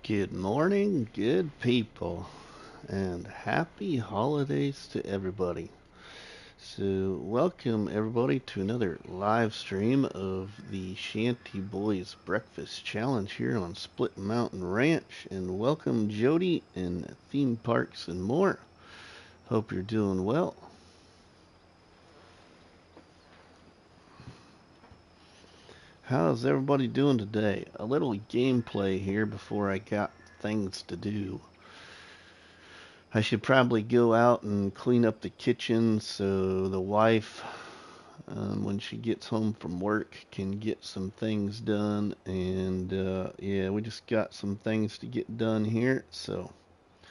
Good morning, good people, and happy holidays to everybody. So, welcome everybody to another live stream of the Shanty Boys Breakfast Challenge here on Split Mountain Ranch. And welcome Jody and Theme Parks and more. Hope you're doing well. How's everybody doing today? A little gameplay here before I got things to do. I should probably go out and clean up the kitchen so the wife, when she gets home from work, can get some things done. And yeah, we just got some things to get done here. So, a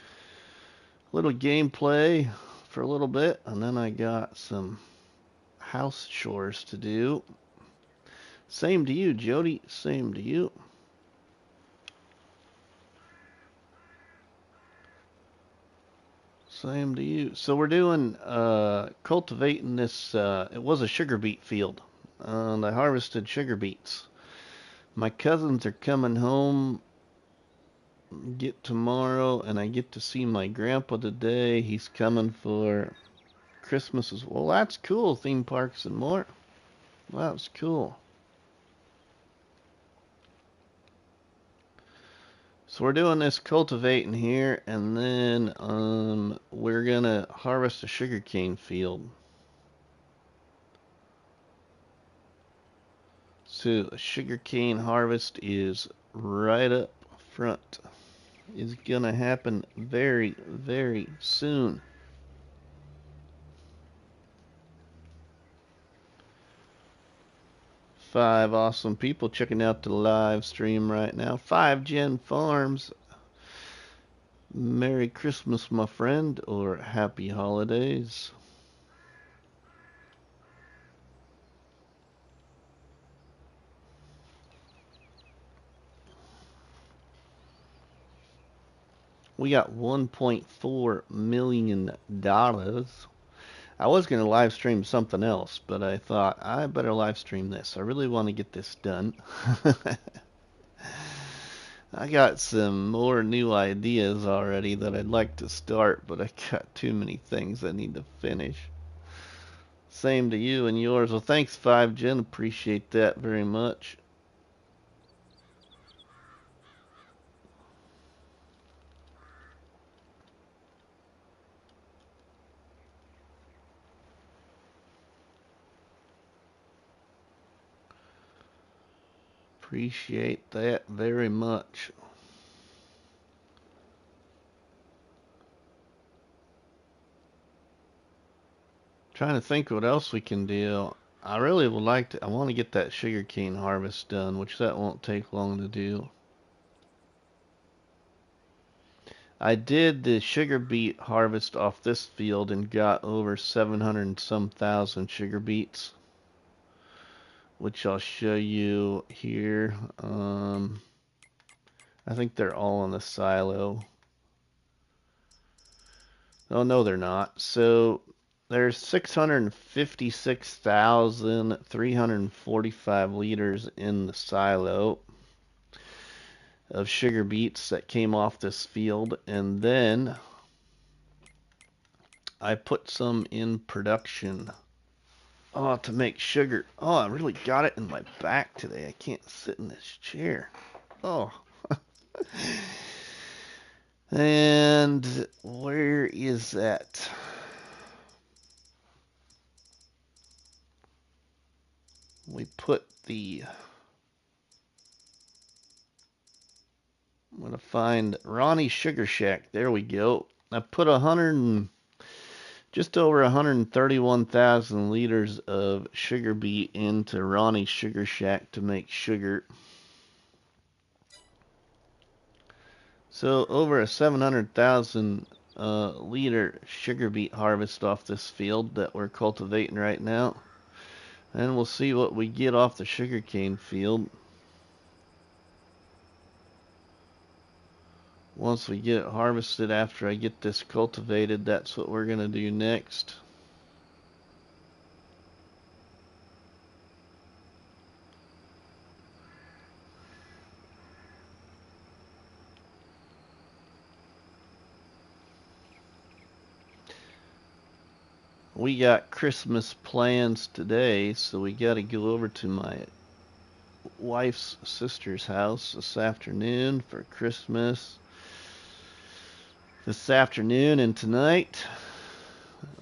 little gameplay for a little bit, and then I got some house chores to do. Same to you, Jody. Same to you. Same to you. So we're doing cultivating this. It was a sugar beet field, and I harvested sugar beets. My cousins are coming home get tomorrow, and I get to see my grandpa today. He's coming for Christmas as well. That's cool. Theme parks and more. Wow, that's cool. So we're doing this cultivating here, and then we're gonna harvest a sugarcane field. So a sugarcane harvest is right up front. Is gonna happen very, very soon. Five awesome people checking out the live stream right now. 5Gen Farms. Merry Christmas, my friend, or Happy Holidays. We got $1.4 million. I was going to live stream something else, but I thought I better live stream this. I really want to get this done. I got some more new ideas already that I'd like to start, but I got too many things I need to finish. Same to you and yours. Well, thanks, 5Gen. Appreciate that very much. Appreciate that very much. Trying to think what else we can do. I really would like to. I want to get that sugarcane harvest done, which that won't take long to do. I did the sugar beet harvest off this field and got over 700 and some thousand sugar beets, which I'll show you here. I think they're all in the silo. Oh, no, they're not. So there's 656,345 liters in the silo of sugar beets that came off this field, and then I put some in production. Oh, to make sugar. Oh, I really got it in my back today. I can't sit in this chair. Oh. And where is that? We put the... I'm going to find Ronnie Sugar Shack. There we go. I put just over 131,000 liters of sugar beet into Ronnie Sugar Shack to make sugar. So over a 700,000 liter sugar beet harvest off this field that we're cultivating right now. And we'll see what we get off the sugarcane field. Once we get it harvested, after I get this cultivated, that's what we're going to do next. We got Christmas plans today, so we got to go over to my wife's sister's house this afternoon for Christmas. This afternoon and tonight.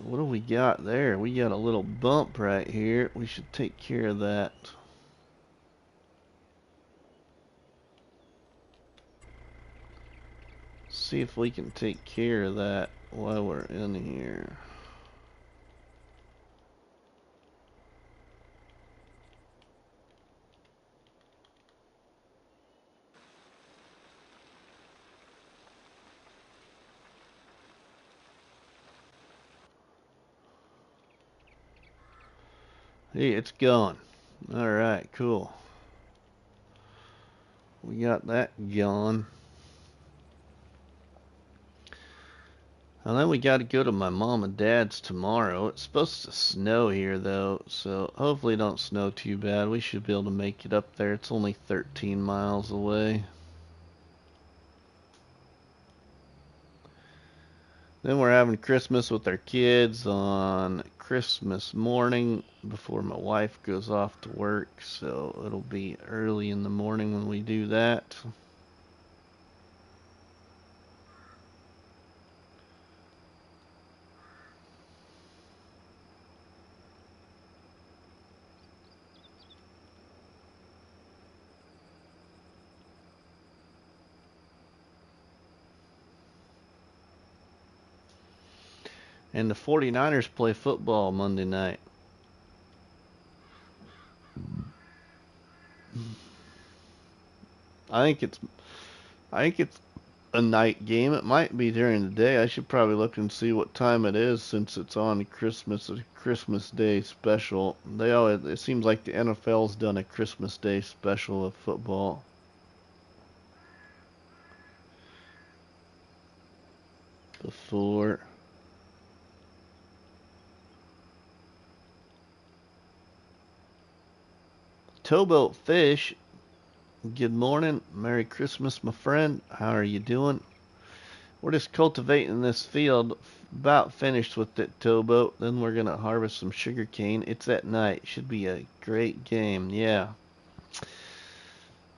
What do we got there? We got a little bump right here. We should take care of that. See if we can take care of that while we're in here. Hey, it's gone. Alright, cool. We got that gone. And then we got to go to my mom and dad's tomorrow. It's supposed to snow here though, so hopefully it don't snow too bad. We should be able to make it up there. It's only 13 miles away. Then we're having Christmas with our kids on Christmas morning before my wife goes off to work, so it'll be early in the morning when we do that. And the 49ers play football Monday night. I think it's a night game. It might be during the day. I should probably look and see what time it is since it's on Christmas, a Christmas Day special. It seems like the NFL's done a Christmas Day special of football. Before. Towboat Fish, good morning. Merry Christmas, my friend. How are you doing? We're just cultivating this field. About finished with it, Towboat. Then we're going to harvest some sugar cane. It's at night. Should be a great game. Yeah.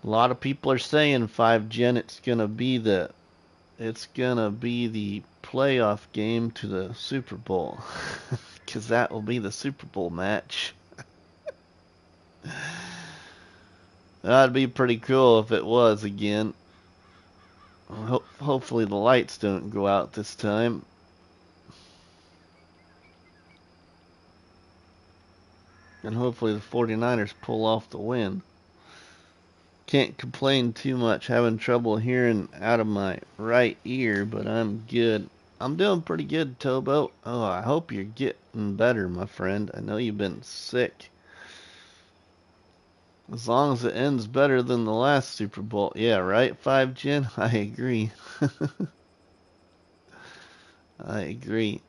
A lot of people are saying 5 Gen it's going to be the playoff game to the Super Bowl. Cuz that will be the Super Bowl match. That'd be pretty cool if it was again. Hopefully the lights don't go out this time. And hopefully the 49ers pull off the win. Can't complain too much. Having trouble hearing out of my right ear, but I'm good. I'm doing pretty good, Towboat. Oh, I hope you're getting better, my friend. I know you've been sick. As long as it ends better than the last Super Bowl. Yeah, right, 5 Gen? I agree. I agree.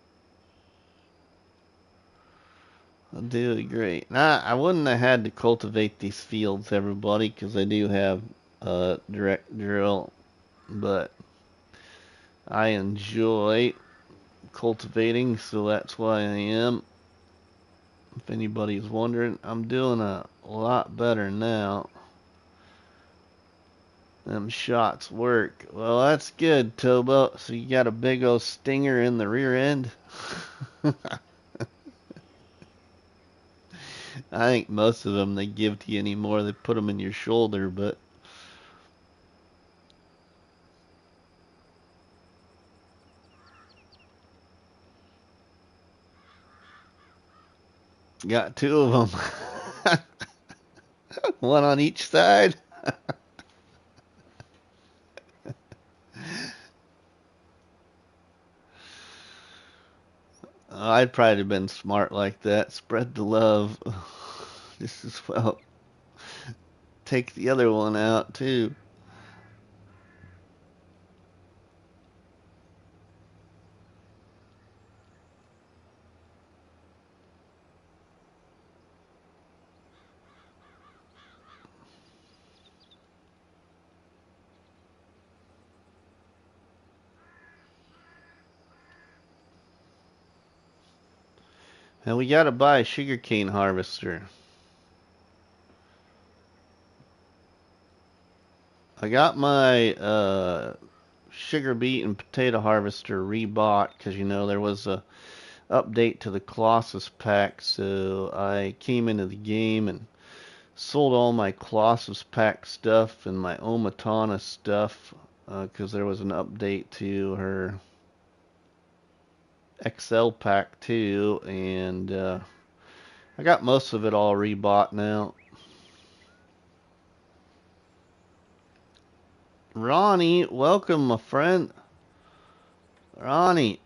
I do agree. Nah, I wouldn't have had to cultivate these fields, everybody, because I do have a direct drill. But I enjoy cultivating, so that's why I am. If anybody's wondering, I'm doing a lot better now. Them shots work. Well, that's good, Tobo. So you got a big old stinger in the rear end? I think most of them they give to you anymore. They put them in your shoulder, but got 2 of them. One on each side. I'd probably have been smart like that. Spread the love. Just as well take the other one out too. And we gotta buy a sugarcane harvester. I got my sugar beet and potato harvester rebought because, you know, there was a update to the Colossus pack, so I came into the game and sold all my Colossus pack stuff and my Omatana stuff because there was an update to her XL pack too, and I got most of it all rebought now. Ronnie, welcome, my friend. Ronnie,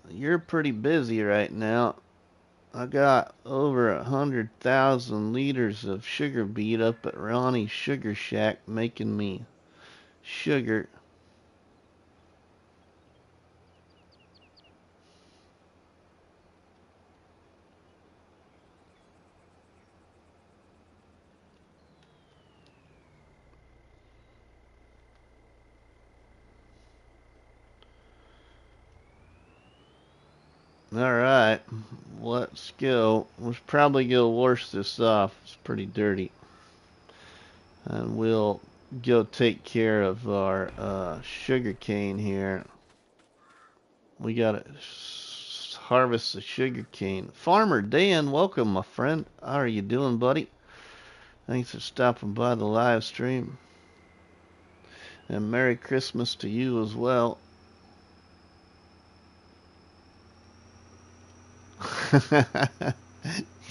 you're pretty busy right now. I got over 100,000 liters of sugar beet up at Ronnie's Sugar Shack making me sugar. Alright, let's go. Let's probably go wash this off. It's pretty dirty. And we'll go take care of our sugar cane here. We gotta harvest the sugar cane. Farmer Dan, welcome, my friend. How are you doing, buddy? Thanks for stopping by the live stream. And Merry Christmas to you as well.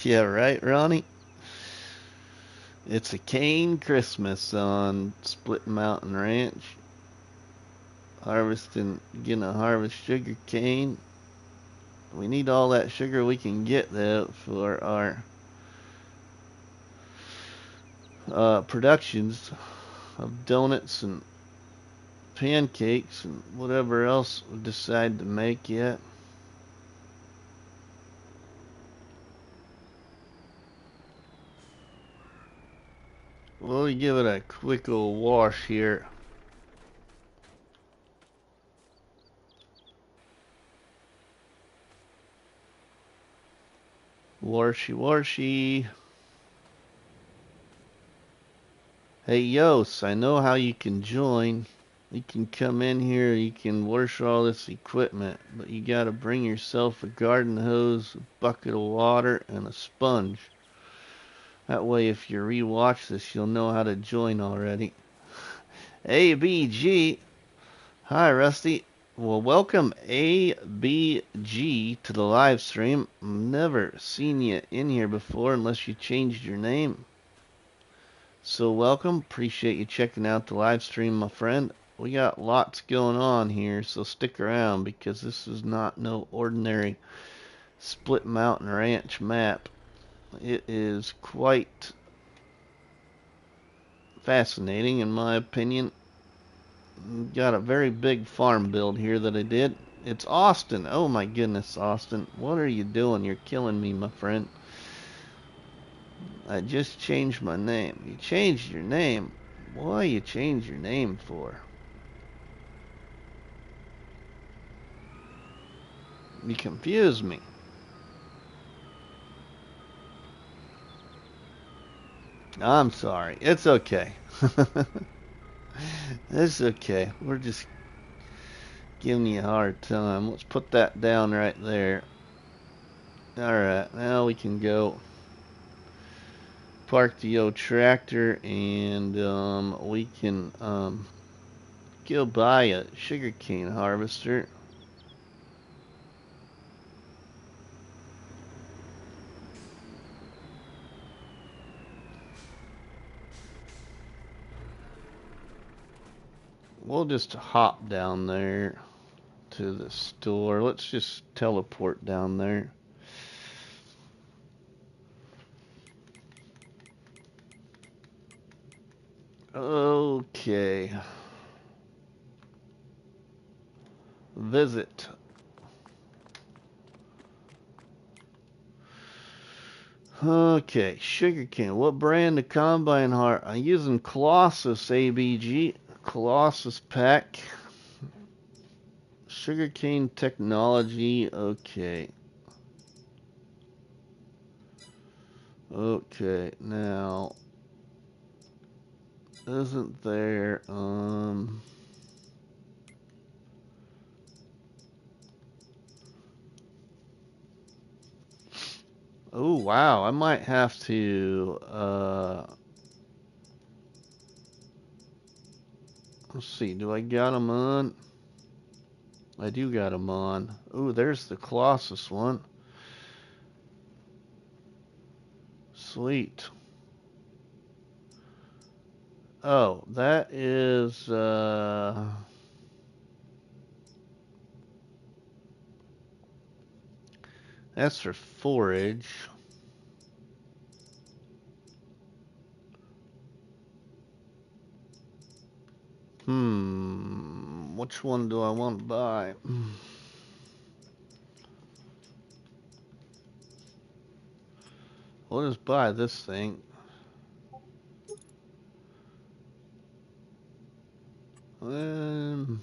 Yeah, right, Ronnie? It's a cane Christmas on Split Mountain Ranch. Gonna harvest sugar cane. We need all that sugar we can get, though, for our productions of donuts and pancakes and whatever else we decide to make yet. We'll give it a quick little wash here. Washy, washy. Hey, Yos, I know how you can join. You can come in here, you can wash all this equipment, but you gotta bring yourself a garden hose, a bucket of water, and a sponge. That way, if you rewatch this, you'll know how to join already. ABG. Hi, Rusty. Well, welcome ABG to the live stream. Never seen you in here before unless you changed your name. So welcome. Appreciate you checking out the live stream, my friend. We got lots going on here, so stick around because this is not no ordinary Split Mountain Ranch map. It is quite fascinating in my opinion. Got a very big farm build here that I did. It's Austin. Oh my goodness, Austin. What are you doing? You're killing me, my friend. I just changed my name. You changed your name? Why you change your name for? You confuse me. I'm sorry. It's okay. It's okay. We're just giving you a hard time. Let's put that down right there. Alright, now we can go park the old tractor and we can go buy a sugarcane harvester. We'll just hop down there to the store. Let's just teleport down there. Okay. Visit. Okay, sugarcane. What brand of combine heart? I'm using Colossus ABG. Colossus pack. Sugarcane technology. Okay. Okay, now isn't there oh wow, I might have to let's see, do I got them on? I do got them on. Oh, there's the Colossus one. Sweet. Oh, that is that's for forage. Which one do I want to buy? We'll just buy this thing. Um,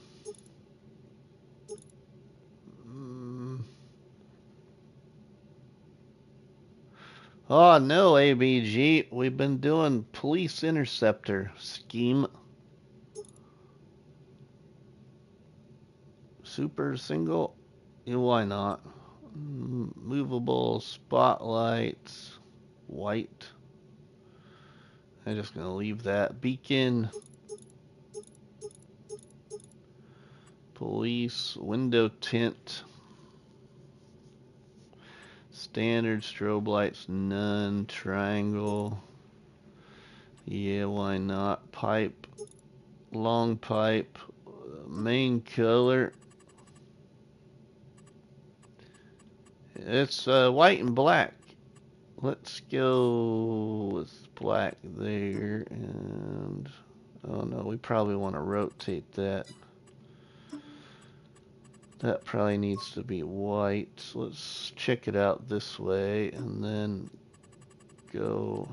oh no, ABG. We've been doing police interceptor scheme. Super single? Yeah, why not? Movable spotlights. White. I'm just gonna leave that. Beacon. Police. Window tint. Standard strobe lights. None. Triangle. Yeah, why not? Pipe. Long pipe. Main color. It's white and black. Let's go with black there. And oh no, we probably want to rotate that. That probably needs to be white. So let's check it out this way and then go.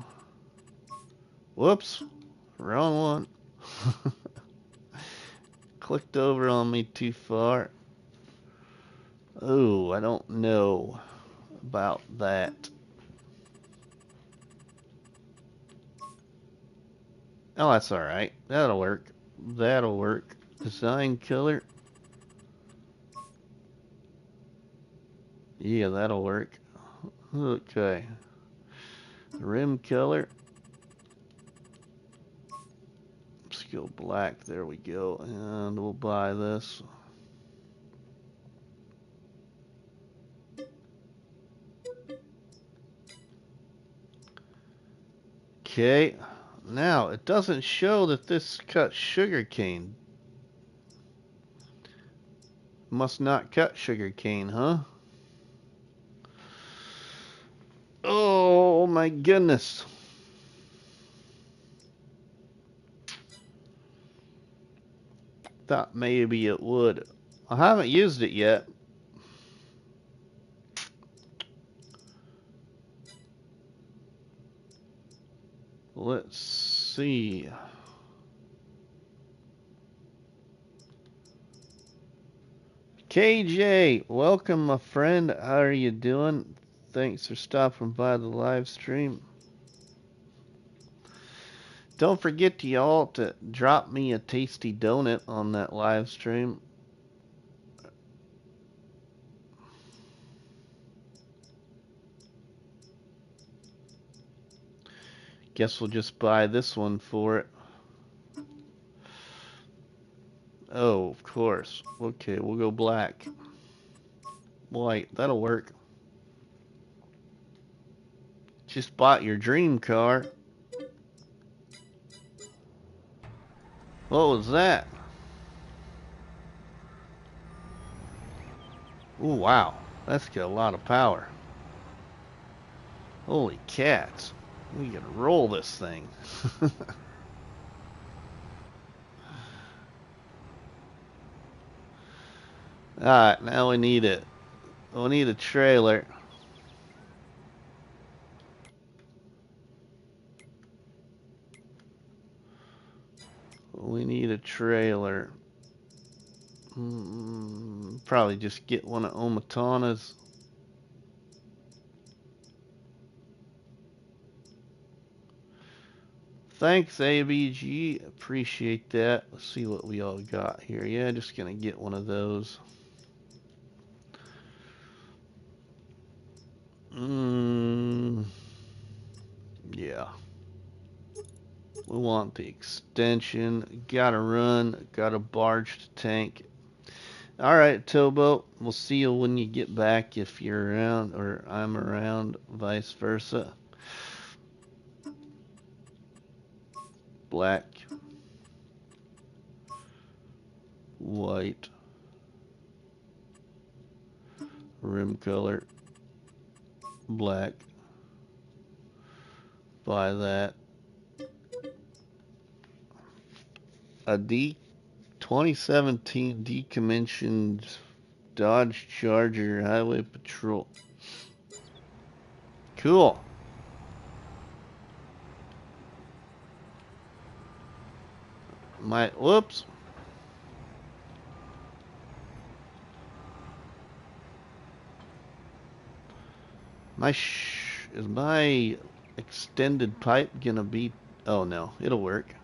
Whoops, wrong one. Clicked over on me too far. Oh, I don't know about that. Oh, that's alright. That'll work. That'll work. Design color. Yeah, that'll work. Okay. Rim color. Let's go black. There we go. And we'll buy this. Okay. Now, it doesn't show that this cuts sugar cane. Must not cut sugar cane, huh? Oh my goodness. Thought maybe it would. I haven't used it yet. Let's see. KJ, welcome my friend. How are you doing? Thanks for stopping by the live stream. Don't forget to y'all to drop me a tasty donut on that live stream. Guess we'll just buy this one for it. Oh, of course. Okay, we'll go black. White, that'll work. Just bought your dream car. What was that? Oh, wow. That's got a lot of power. Holy cats. We gotta roll this thing. Alright, now we need it. We need a trailer. We need a trailer. Probably just get one of Omatana's. Thanks, ABG. Appreciate that. Let's see what we all got here. Yeah, just gonna get one of those. Yeah. We want the extension. Gotta run. Gotta barge to tank. Alright, Towboat. We'll see you when you get back if you're around, or I'm around, vice versa. Black. White. Rim color. Black. Buy that. A 2017 decommissioned Dodge Charger Highway Patrol. Cool. Whoops. Is my extended pipe gonna be, oh no, it'll work.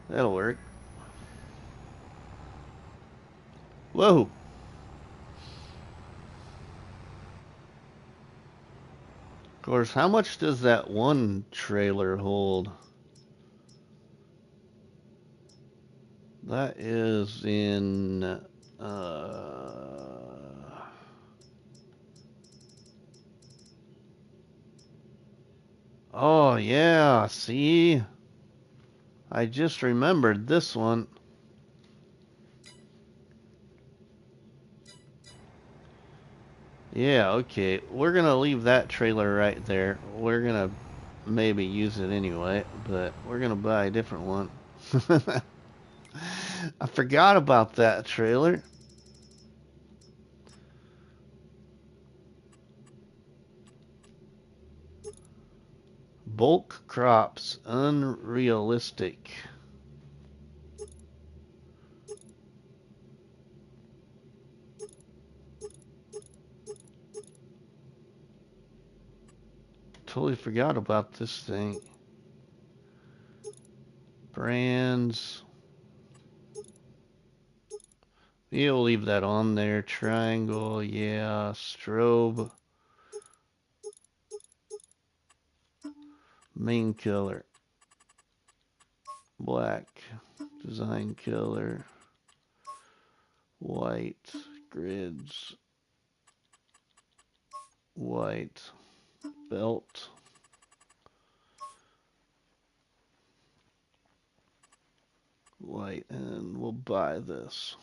That'll work. Whoa. Of course, how much does that one trailer hold? That is in, oh yeah, see? I just remembered this one. Yeah, okay. We're gonna leave that trailer right there. We're gonna maybe use it anyway, but we're gonna buy a different one. I forgot about that trailer. Bulk crops, unrealistic. Totally forgot about this thing. Brands. Yeah, we'll leave that on there. Triangle, yeah. Strobe. Main color. Black. Design color. White. Grids. White. Belt. White. And we'll buy this.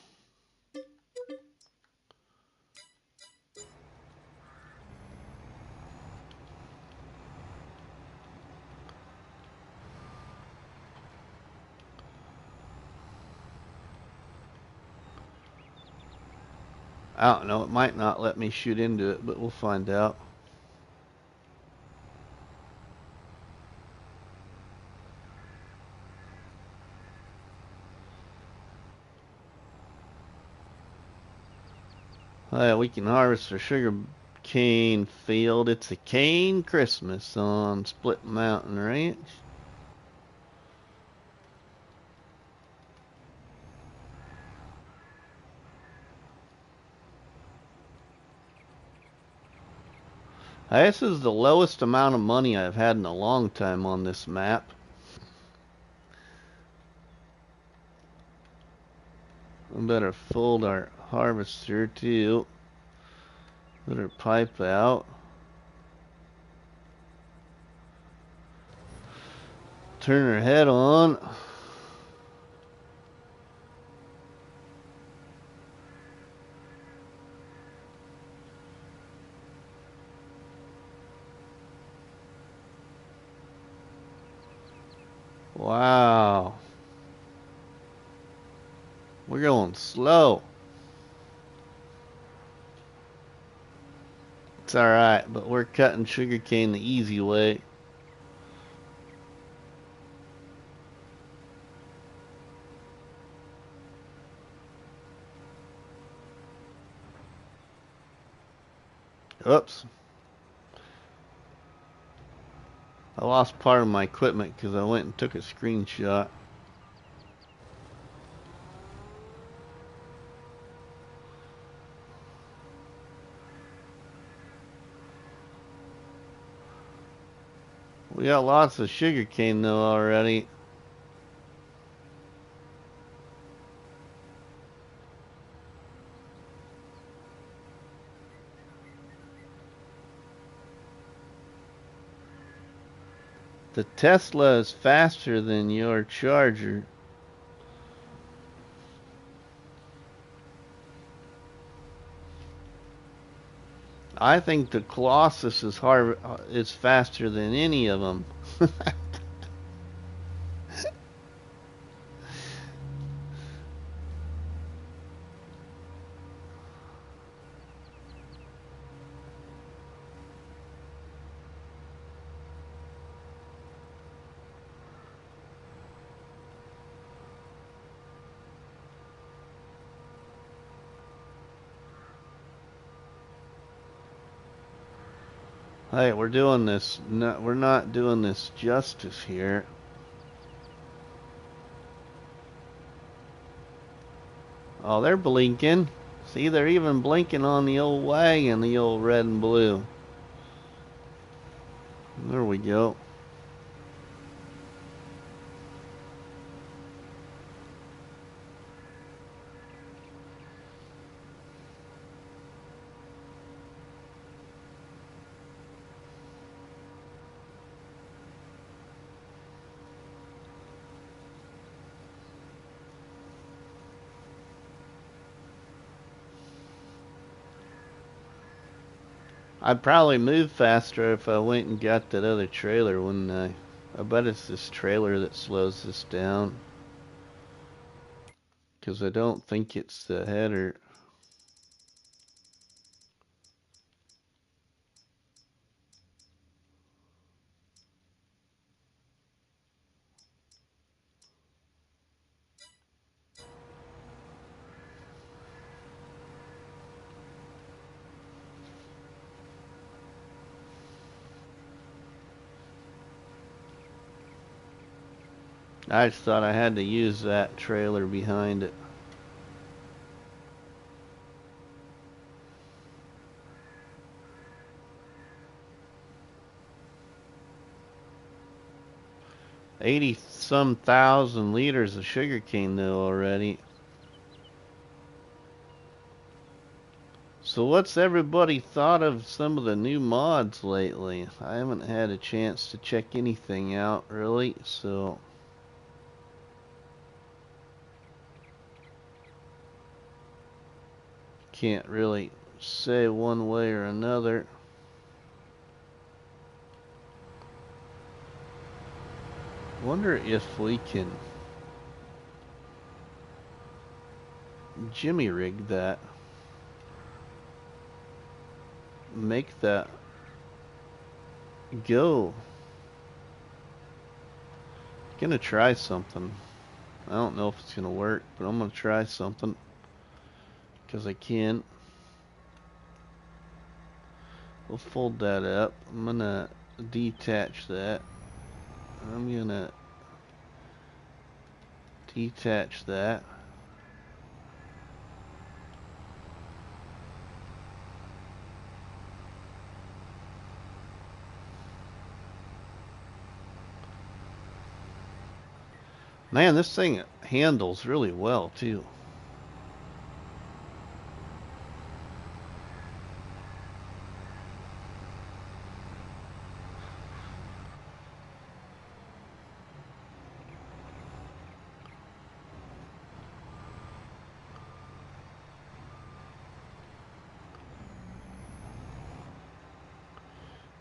I don't know, it might not let me shoot into it, but we'll find out. Oh, yeah, we can harvest our sugar cane field. It's a cane Christmas on Split Mountain Ranch. This is the lowest amount of money I've had in a long time on this map. We better fold our harvester too. Put our pipe out. Turn her head on. Wow. We're going slow. It's alright, but we're cutting sugarcane the easy way. Oops. I lost part of my equipment because I went and took a screenshot. We got lots of sugar cane though already. The Tesla is faster than your Charger. I think the Colossus is faster than any of them. Hey, we're doing this. No, we're not doing this justice here. Oh, they're blinking. See, they're even blinking on the old wagon, the old red and blue. There we go. I'd probably move faster if I went and got that other trailer, wouldn't I? I bet it's this trailer that slows this down. Because I don't think it's the header. I just thought I had to use that trailer behind it. $80-some thousand liters of sugarcane though already. So what's everybody thought of some of the new mods lately? I haven't had a chance to check anything out really, so can't really say one way or another. Wonder if we can jimmy rig that. Make that go. Gonna try something. I don't know if it's gonna work, but I'm gonna try something because I can. We'll fold that up. I'm gonna detach that. I'm gonna detach that. Man, this thing handles really well too.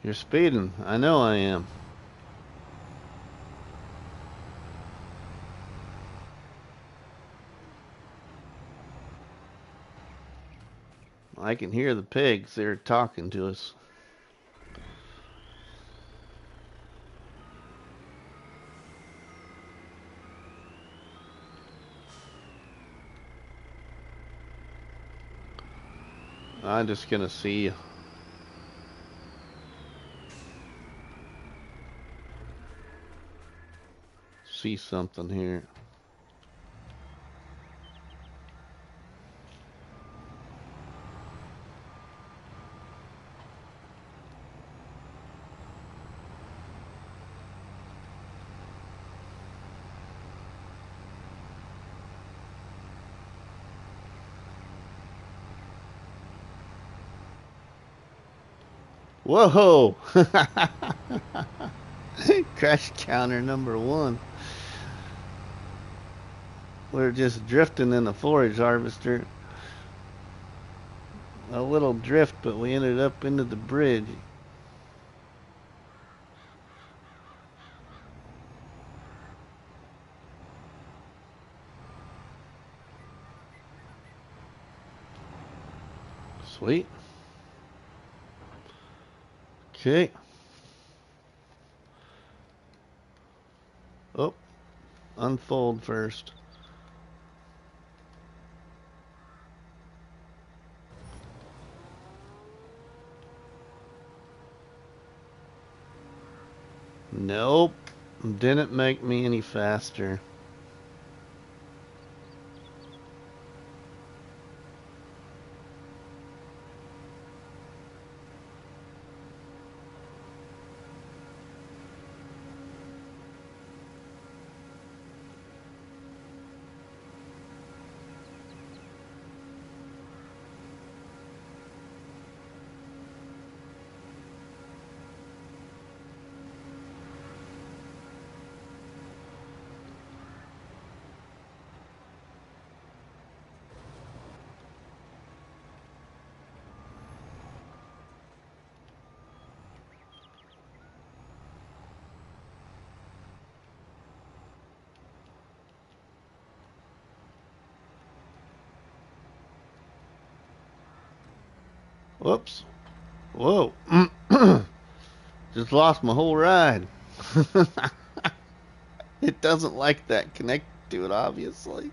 You're speeding. I know I am. I can hear the pigs. They're talking to us. I'm just gonna see. see something here. Whoa! Crash counter number 1. We're just drifting in the forage harvester. A little drift, but we ended up into the bridge. Sweet. Okay. Oh, unfold first. Nope. Didn't make me any faster. Whoops. Whoa. Just lost my whole ride. It doesn't like that connected to it, obviously.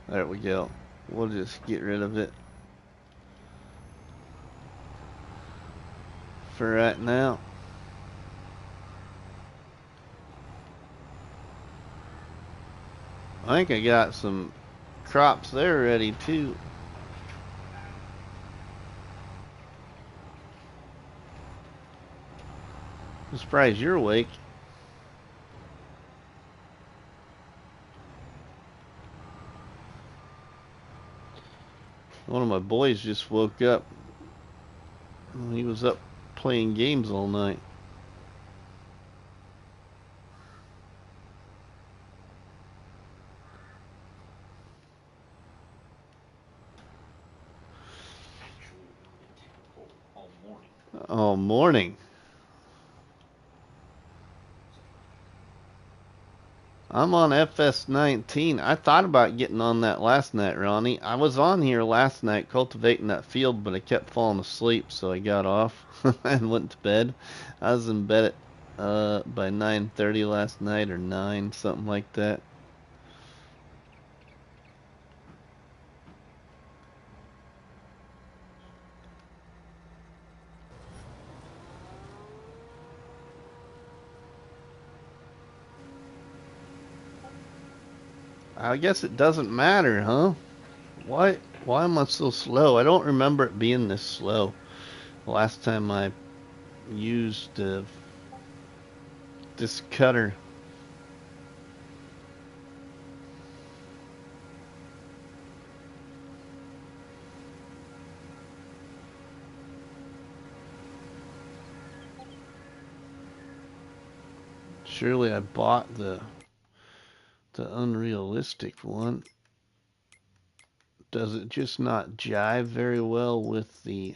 There we go. We'll just get rid of it for right now. I think I got some crops there ready too. I'm surprised you're awake. One of my boys just woke up. He was up playing games all night. All morning. I'm on FS19. I thought about getting on that last night, Ronnie. I was on here last night cultivating that field, but I kept falling asleep, so I got off and went to bed. I was in bed at by 9:30 last night, or 9, something like that. I guess it doesn't matter, huh? Why am I so slow? I don't remember it being this slow. Last time I used this cutter. Surely I bought the unrealistic one. Does it just not jive very well with the...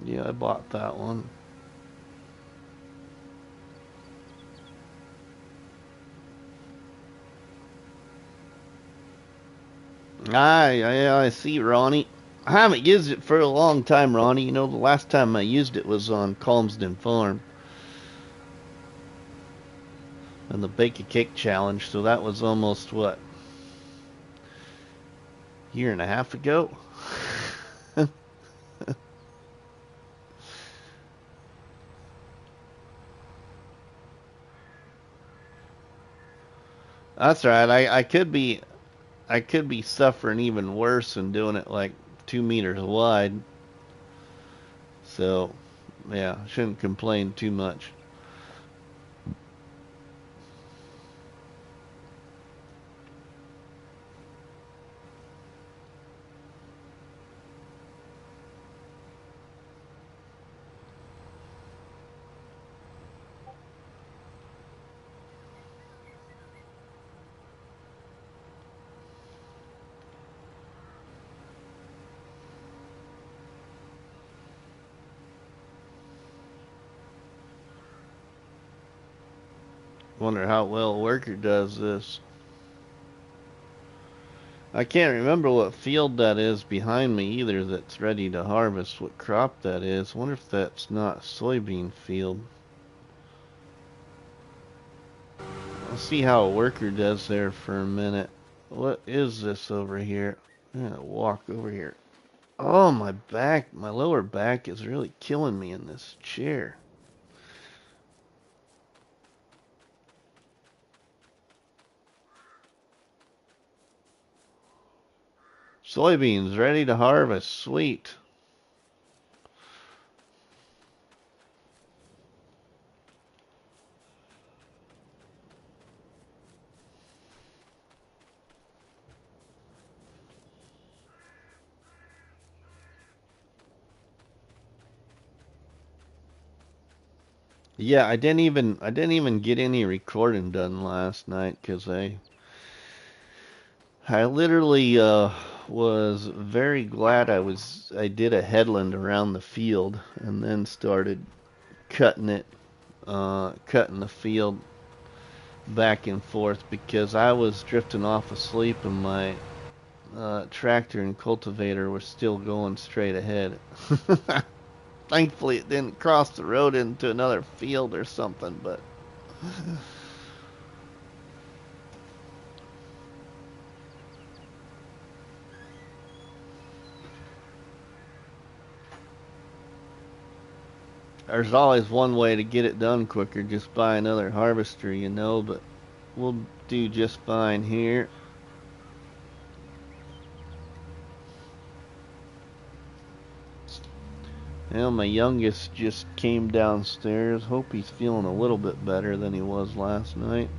Yeah, I bought that one. I see, Ronnie. I haven't used it for a long time, Ronnie. You know, the last time I used it was on Calmsden Farm. and the Bake a Cake Challenge. So that was almost, what, year and a half ago? That's right. I could be suffering even worse and doing it like 2 meters wide. So yeah, shouldn't complain too much. Wonder how well a worker does this. I can't remember what field that is behind me either that's ready to harvest, what crop that is. Wonder if that's not a soybean field. I'll see how a worker does there for a minute. What is this over here? I'm gonna walk over here. Oh, my back, my lower back is really killing me in this chair. Soybeans ready to harvest. Sweet. Yeah, I didn't even get any recording done last night because I literally was very glad I did a headland around the field and then started cutting it, cutting the field back and forth because I was drifting off asleep and my tractor and cultivator were still going straight ahead. Thankfully, it didn't cross the road into another field or something, but there's always one way to get it done quicker, just buy another harvester, you know, but we'll do just fine here. Well, my youngest just came downstairs. Hope he's feeling a little bit better than he was last night.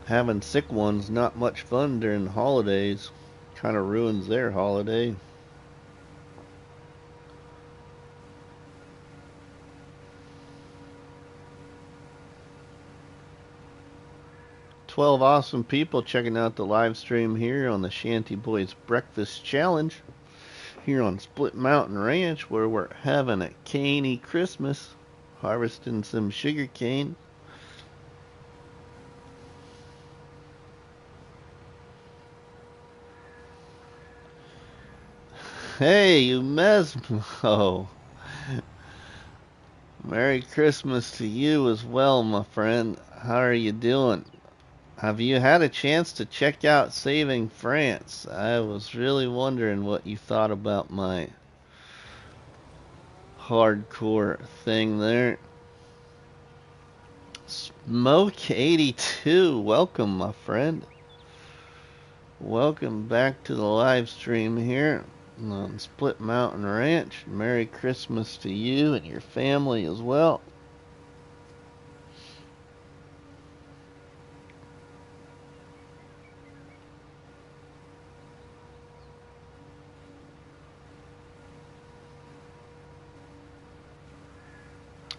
Having sick ones not much fun during the holidays. Kind of ruins their holiday. 12 awesome people checking out the live stream here on the ShantyBoys Breakfast Challenge here on Split Mountain Ranch, where we're having a caney Christmas, harvesting some sugar cane. Hey, you Mesmo. Merry Christmas to you as well, my friend. How are you doing? Have you had a chance to check out Saving France? I was really wondering what you thought about my hardcore thing there. Smoke82, welcome, my friend. Welcome back to the live stream here on Split Mountain Ranch. Merry Christmas to you and your family as well.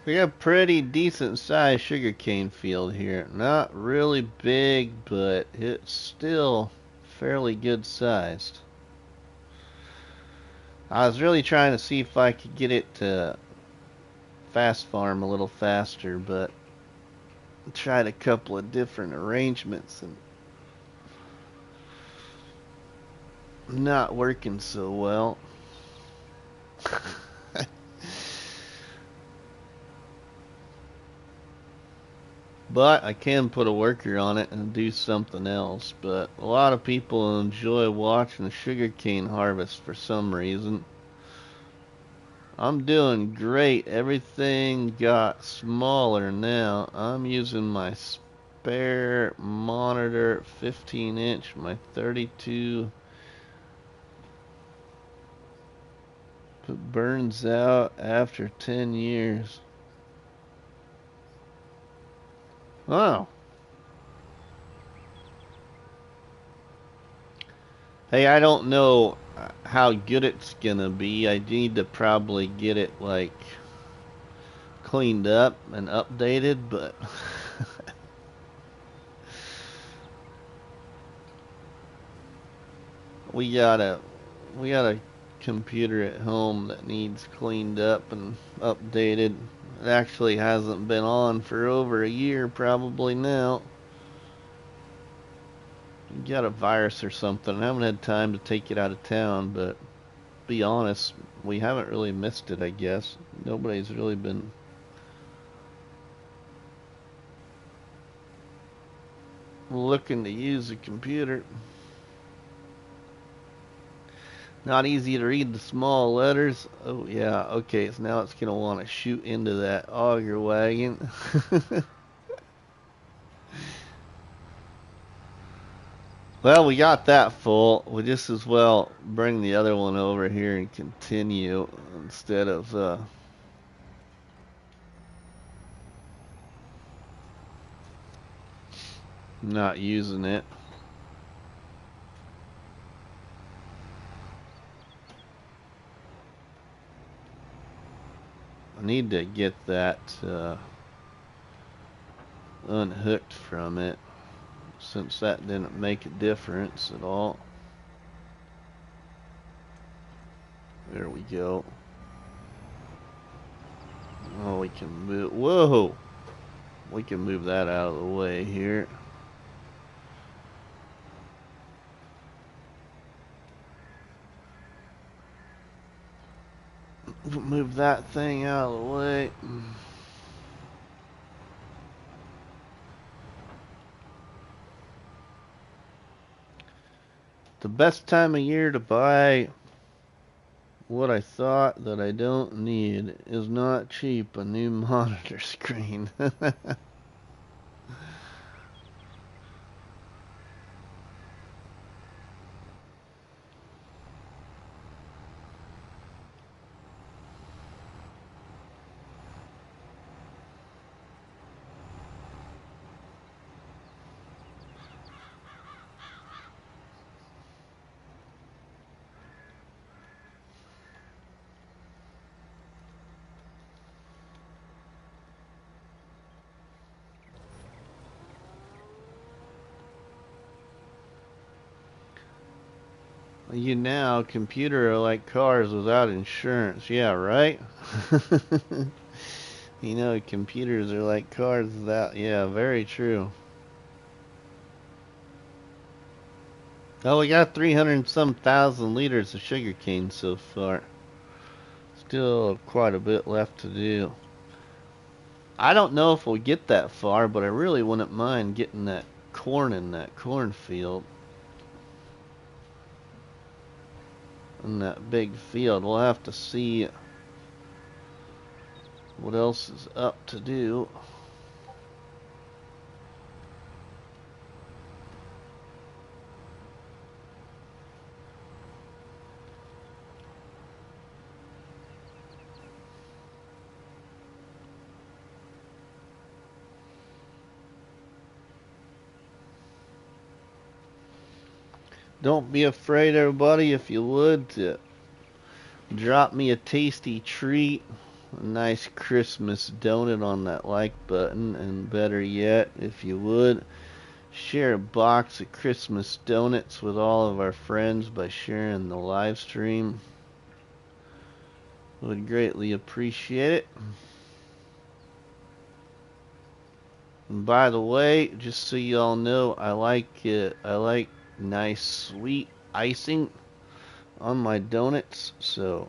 We got a pretty decent sized sugarcane field here. Not really big, but it's still fairly good sized. I was really trying to see if I could get it to fast farm a little faster, but tried a couple of different arrangements and not working so well. But I can put a worker on it and do something else. But a lot of people enjoy watching the sugarcane harvest for some reason. I'm doing great. Everything got smaller now. I'm using my spare monitor 15-inch, my 32. It burns out after 10 years. Oh. Hey, I don't know how good it's gonna be. I need to probably get it like cleaned up and updated, but we got a we got a computer at home that needs cleaned up and updated. It actually hasn't been on for over a year probably now. Got a virus or something. I haven't had time to take it out of town, but be honest, we haven't really missed it, I guess. Nobody's really been looking to use a computer. Not easy to read the small letters. Oh yeah, okay, so now it's gonna want to shoot into that auger wagon. Well, we got that full. We just as well bring the other one over here and continue instead of not using it. I need to get that unhooked from it, since that didn't make a difference at all. There we go. Oh, we can move. Whoa! We can move that out of the way here. Move that thing out of the way. The best time of year to buy what I thought that I don't need is not cheap, a new monitor screen. You now, computer are like cars without insurance. Yeah, right? You know, computers are like cars without... Yeah, very true. Oh, we got 300 and some thousand liters of sugarcane so far. Still quite a bit left to do. I don't know if we'll get that far, but I really wouldn't mind getting that corn in that cornfield. In that big field. We'll have to see what else is up to do. Don't be afraid, everybody, if you would, to drop me a tasty treat, a nice Christmas donut on that like button, and better yet, if you would, share a box of Christmas donuts with all of our friends by sharing the live stream. Would greatly appreciate it. And by the way, just so you all know, I like nice sweet icing. on my donuts, so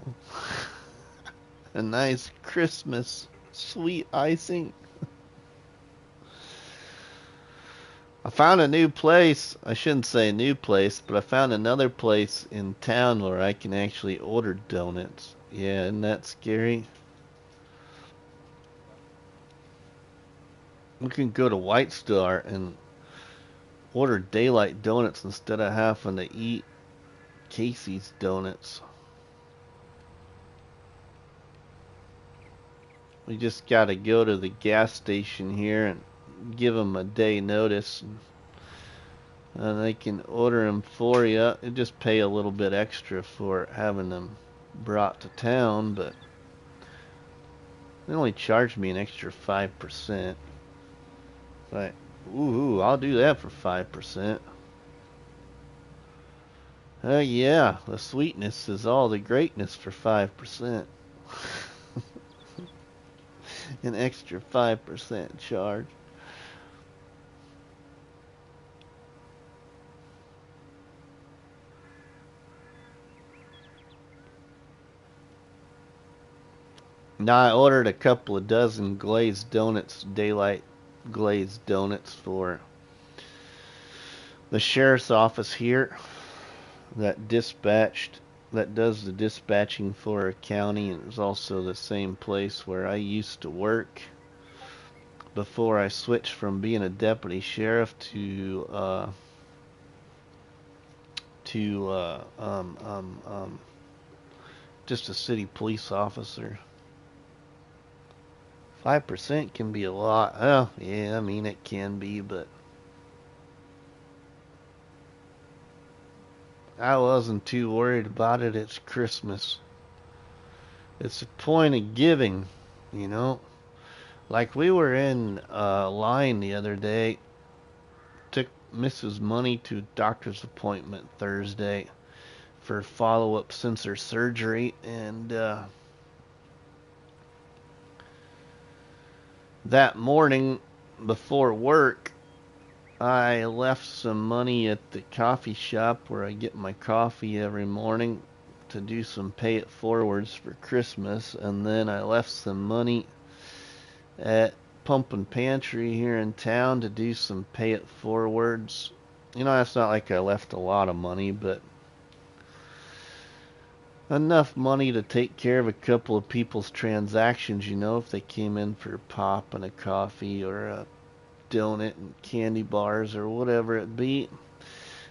a nice Christmas sweet icing. I found a new place. I shouldn't say a new place, but I found another place in town where I can actually order donuts. Yeah, isn't that scary? We can go to White Star and order daylight donuts instead of having to eat Casey's donuts. We just gotta go to the gas station here and give them a day notice, and they can order them for you. You just pay a little bit extra for having them brought to town, but they only charge me an extra 5%. But ooh, I'll do that for 5%. Yeah, the sweetness is all the greatness for 5%. An extra 5% charge. Now I ordered a couple of dozen glazed donuts, daylight glazed donuts for the sheriff's office here that does the dispatching for our county, and it's also the same place where I used to work before I switched from being a deputy sheriff to just a city police officer. 5% can be a lot. Well, yeah, I mean it can be, but I wasn't too worried about it. It's Christmas. It's a point of giving, you know. Like we were in line the other day, took Mrs. Money to a doctor's appointment Thursday for follow-up since her surgery, and that morning before work, I left some money at the coffee shop where I get my coffee every morning to do some pay it forwards for Christmas, and then I left some money at Pump and Pantry here in town to do some pay it forwards. You know, it's not like I left a lot of money, but enough money to take care of a couple of people's transactions, you know, if they came in for a pop and a coffee or a donut and candy bars or whatever it be.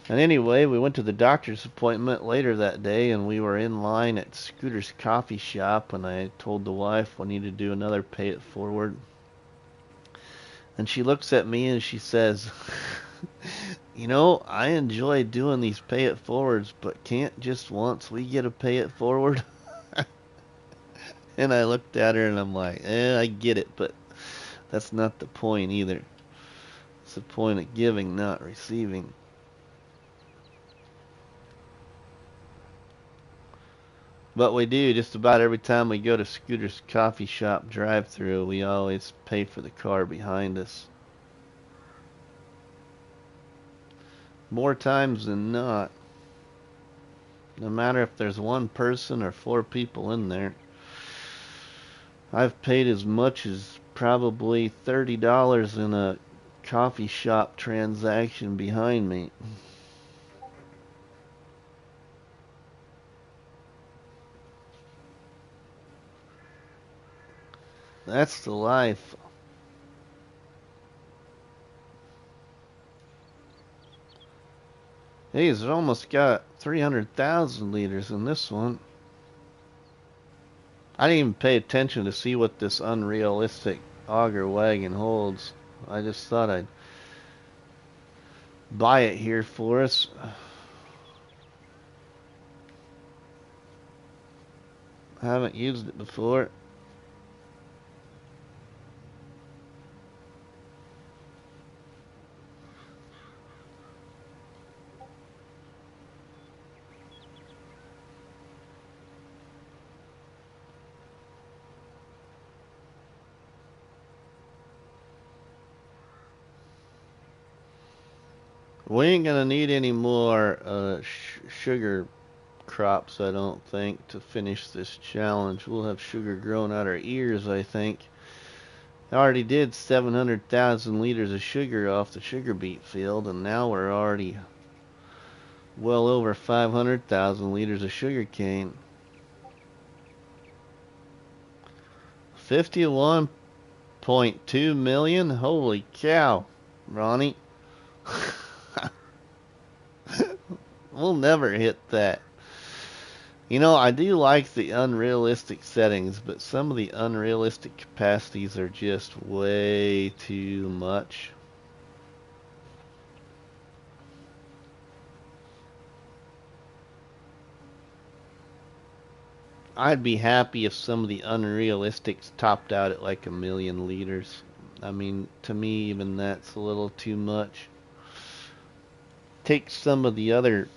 And anyway, we went to the doctor's appointment later that day, and we were in line at Scooter's coffee shop, and I told the wife we need to do another pay it forward. And she looks at me and she says, you know, I enjoy doing these pay it forwards, but can't just once we get a pay it forward? And I looked at her and I'm like, I get it, but that's not the point either. It's the point of giving, not receiving. But we do, just about every time we go to Scooter's coffee shop drive-through, we always pay for the car behind us. More times than not. No matter if there's one person or four people in there. I've paid as much as probably $30 in a coffee shop transaction behind me. That's the life. Hey, it's almost got 300,000 liters in this one. I didn't even pay attention to see what this unrealistic auger wagon holds. I just thought I'd buy it here for us. I haven't used it before. We ain't gonna need any more sugar crops, I don't think, to finish this challenge. We'll have sugar growing out our ears, I think. I already did 700,000 liters of sugar off the sugar beet field, and now we're already well over 500,000 liters of sugar cane. 51.2 million? Holy cow, Ronnie. We'll never hit that. You know, I do like the unrealistic settings, but some of the unrealistic capacities are just way too much. I'd be happy if some of the unrealistics topped out at like 1,000,000 liters. I mean, to me, even that's a little too much. Take some of the other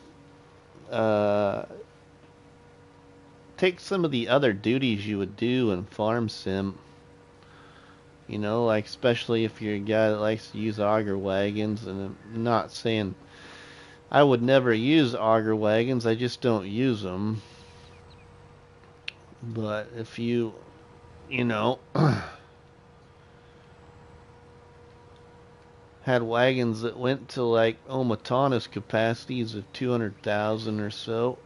duties you would do in Farm Sim. You know, like especially if you're a guy that likes to use auger wagons, and I'm not saying I would never use auger wagons, I just don't use them. But if you know, had wagons that went to like Omatana's capacities of 200,000 or so,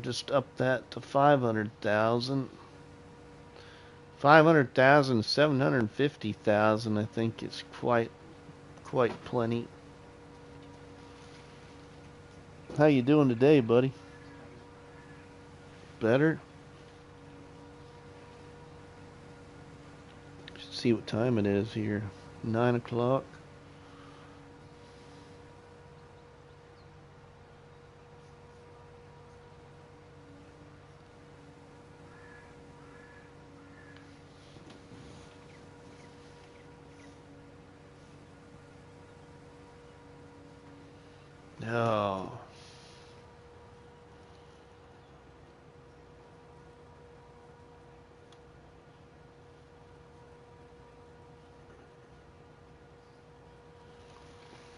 just up that to 500,000. 500,000, 750,000, I think it's quite plenty. How you doing today, buddy? Better? See what time it is here. 9 o'clock. Oh.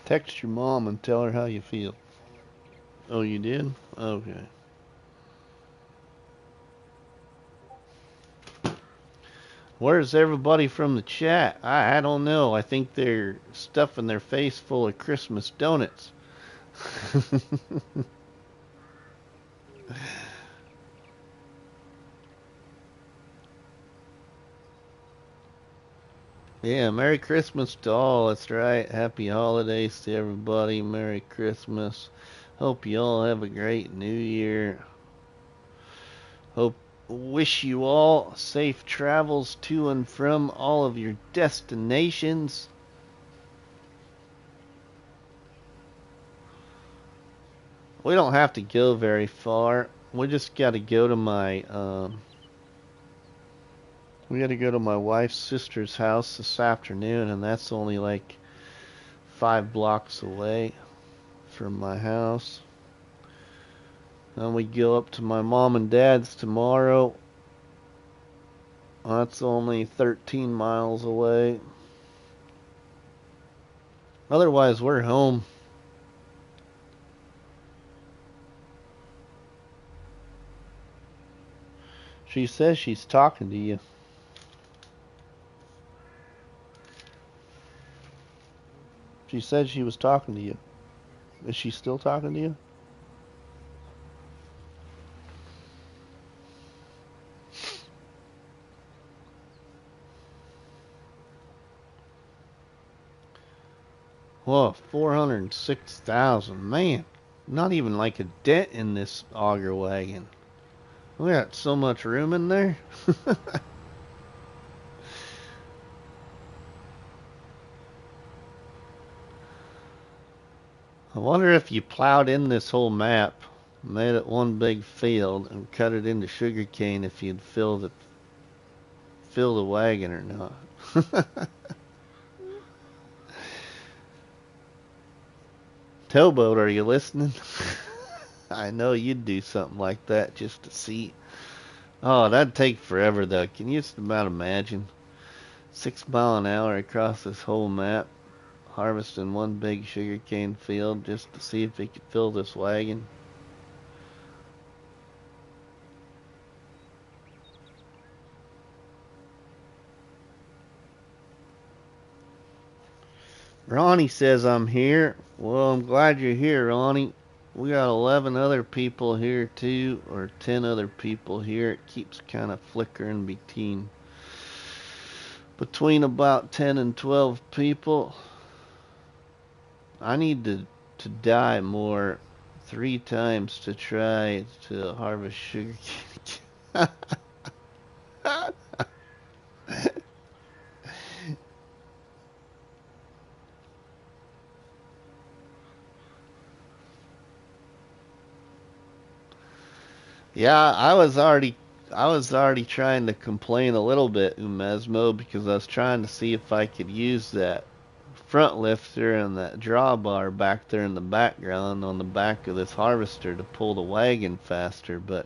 Text your mom and tell her how you feel. Oh, you did? Okay. Where's everybody from the chat? I don't know. I think they're stuffing their face full of Christmas donuts. Yeah, Merry Christmas to all. That's right. Happy holidays to everybody. Merry Christmas. Hope you all have a great new year. Wish you all safe travels to and from all of your destinations. We don't have to go very far. We just got to go to my wife's sister's house this afternoon, and that's only like 5 blocks away from my house. Then we go up to my mom and dad's tomorrow. That's only 13 miles away. Otherwise, we're home. She says she's talking to you. She said she was talking to you. Is she still talking to you? Whoa, 406,000. Man, not even like a dent in this auger wagon. We got so much room in there. I wonder if you plowed in this whole map, made it one big field, and cut it into sugarcane, if you'd fill the wagon or not. Towboat, are you listening? I know you'd do something like that just to see. Oh, that'd take forever though. Can you just about imagine? 6 mile an hour across this whole map, harvesting one big sugarcane field just to see if he could fill this wagon. Ronnie says I'm here. Well, I'm glad you're here, Ronnie. We got 11 other people here too, or 10 other people here. It keeps kind of flickering between about 10 and 12 people. I need to die more 3 times to try to harvest sugar cane. Yeah, I was already trying to complain a little bit, Umesmo, because I was trying to see if I could use that front lifter and that drawbar back there in the background on the back of this harvester to pull the wagon faster, but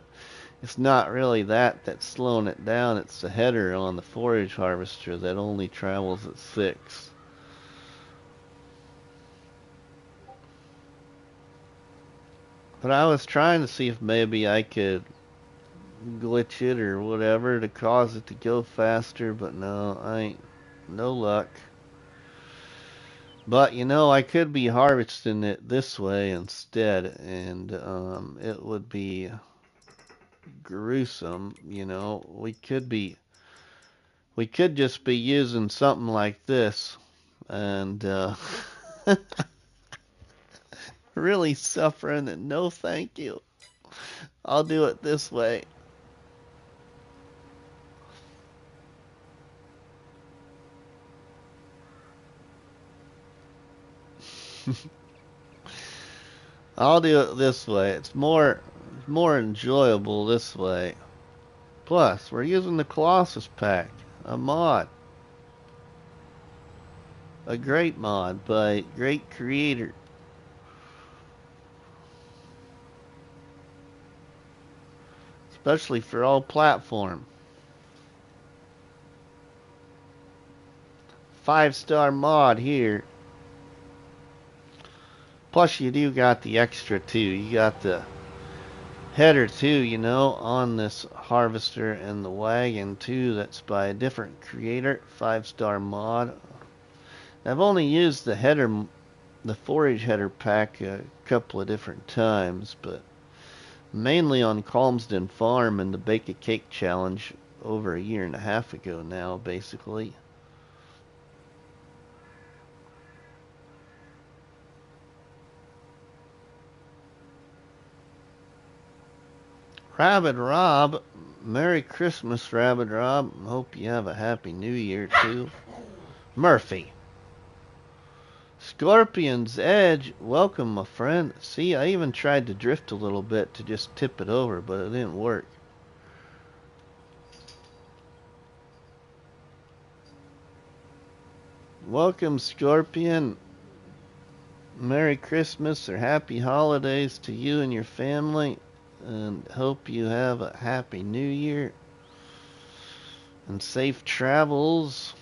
it's not really that's slowing it down. It's the header on the forage harvester that only travels at 6. But I was trying to see if maybe I could glitch it or whatever to cause it to go faster, but no, I ain't no luck. But I could be harvesting it this way instead, and it would be gruesome. We could just be using something like this, and really suffering. And no, thank you. I'll do it this way. I'll do it this way. It's more enjoyable this way. Plus, we're using the Colossus pack, a mod, a great mod by great creator. Especially for all platform. 5-star mod here. Plus you do got the extra too. You got the header too, on this harvester and the wagon too. That's by a different creator. 5-star mod. I've only used the forage header pack a couple of different times, but mainly on Calmsden Farm and the Bake a Cake Challenge over a year and a half ago now, basically. Rabbit Rob, Merry Christmas, Rabbit Rob. Hope you have a Happy New Year, too. Murphy. Scorpion's Edge, welcome, my friend. See, I even tried to drift a little bit to just tip it over, but it didn't work. Welcome, Scorpion. Merry Christmas or Happy Holidays to you and your family, and hope you have a Happy New Year and safe travels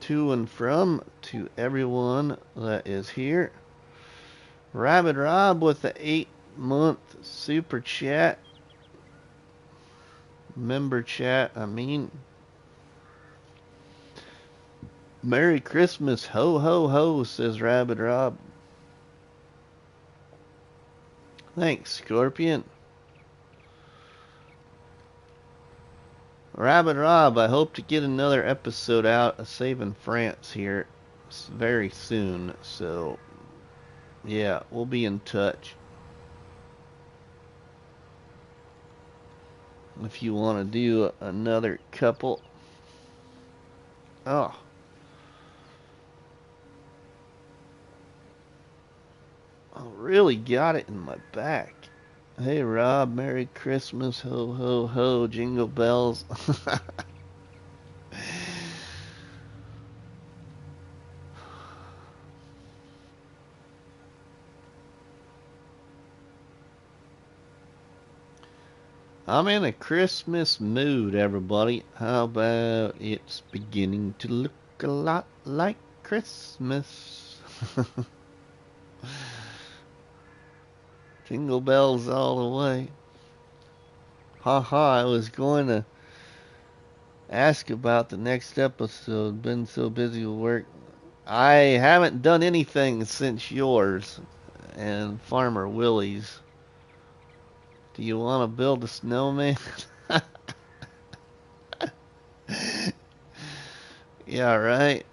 to and from to everyone that is here. Rabbit Rob with the 8-month super chat. Member chat, I mean. Merry Christmas, ho ho ho, says Rabbit Rob. Thanks, Scorpion. Rabbit Rob, I hope to get another episode out of Saving France here very soon. So, yeah, we'll be in touch. If you want to do another couple. Oh. I really got it in my back. Hey Rob, Merry Christmas, ho ho ho, jingle bells. I'm in a Christmas mood, everybody. How about it's beginning to look a lot like Christmas? Jingle bells all the way. Haha, I was going to ask about the next episode. Been so busy with work. I haven't done anything since yours and Farmer Willie's. Do you want to build a snowman? Yeah, right.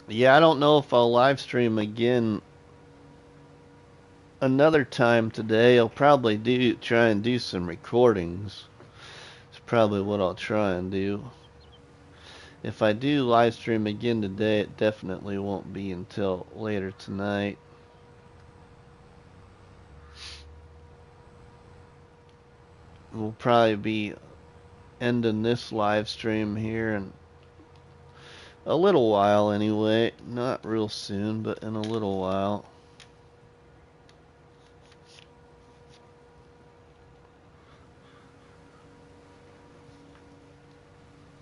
Yeah, I don't know if I'll live stream again another time today. I'll probably try and do some recordings. It's probably what I'll try and do. If I do live stream again today, it definitely won't be until later tonight. We'll probably be ending this live stream here in a little while anyway. Not real soon, but in a little while.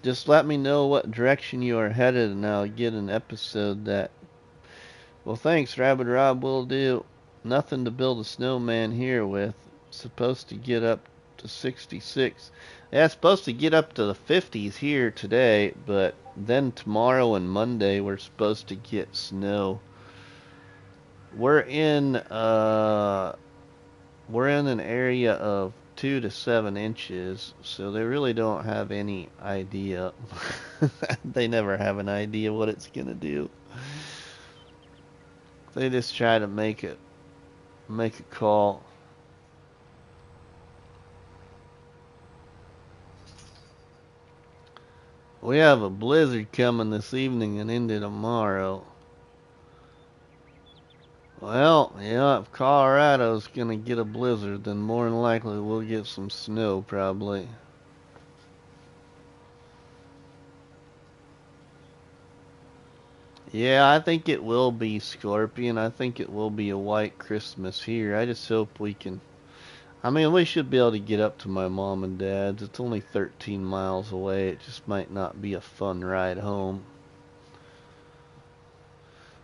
Just let me know what direction you are headed and I'll get an episode that... Well, thanks, Rabbit Rob. Will do. Nothing to build a snowman here with. Supposed to get up to 66. Yeah, it's supposed to get up to the 50s here today, but then tomorrow and Monday we're supposed to get snow. We're in an area of 2 to 7 inches, so they really don't have any idea. They never have an idea what it's gonna do. They just try to make a call. We have a blizzard coming this evening and into tomorrow. Well, yeah, if Colorado's gonna get a blizzard, then more than likely we'll get some snow probably. Yeah, I think it will be Scorpion. I think it will be a white Christmas here. I just hope we can... I mean, we should be able to get up to my mom and dad's. It's only 13 miles away. It just might not be a fun ride home.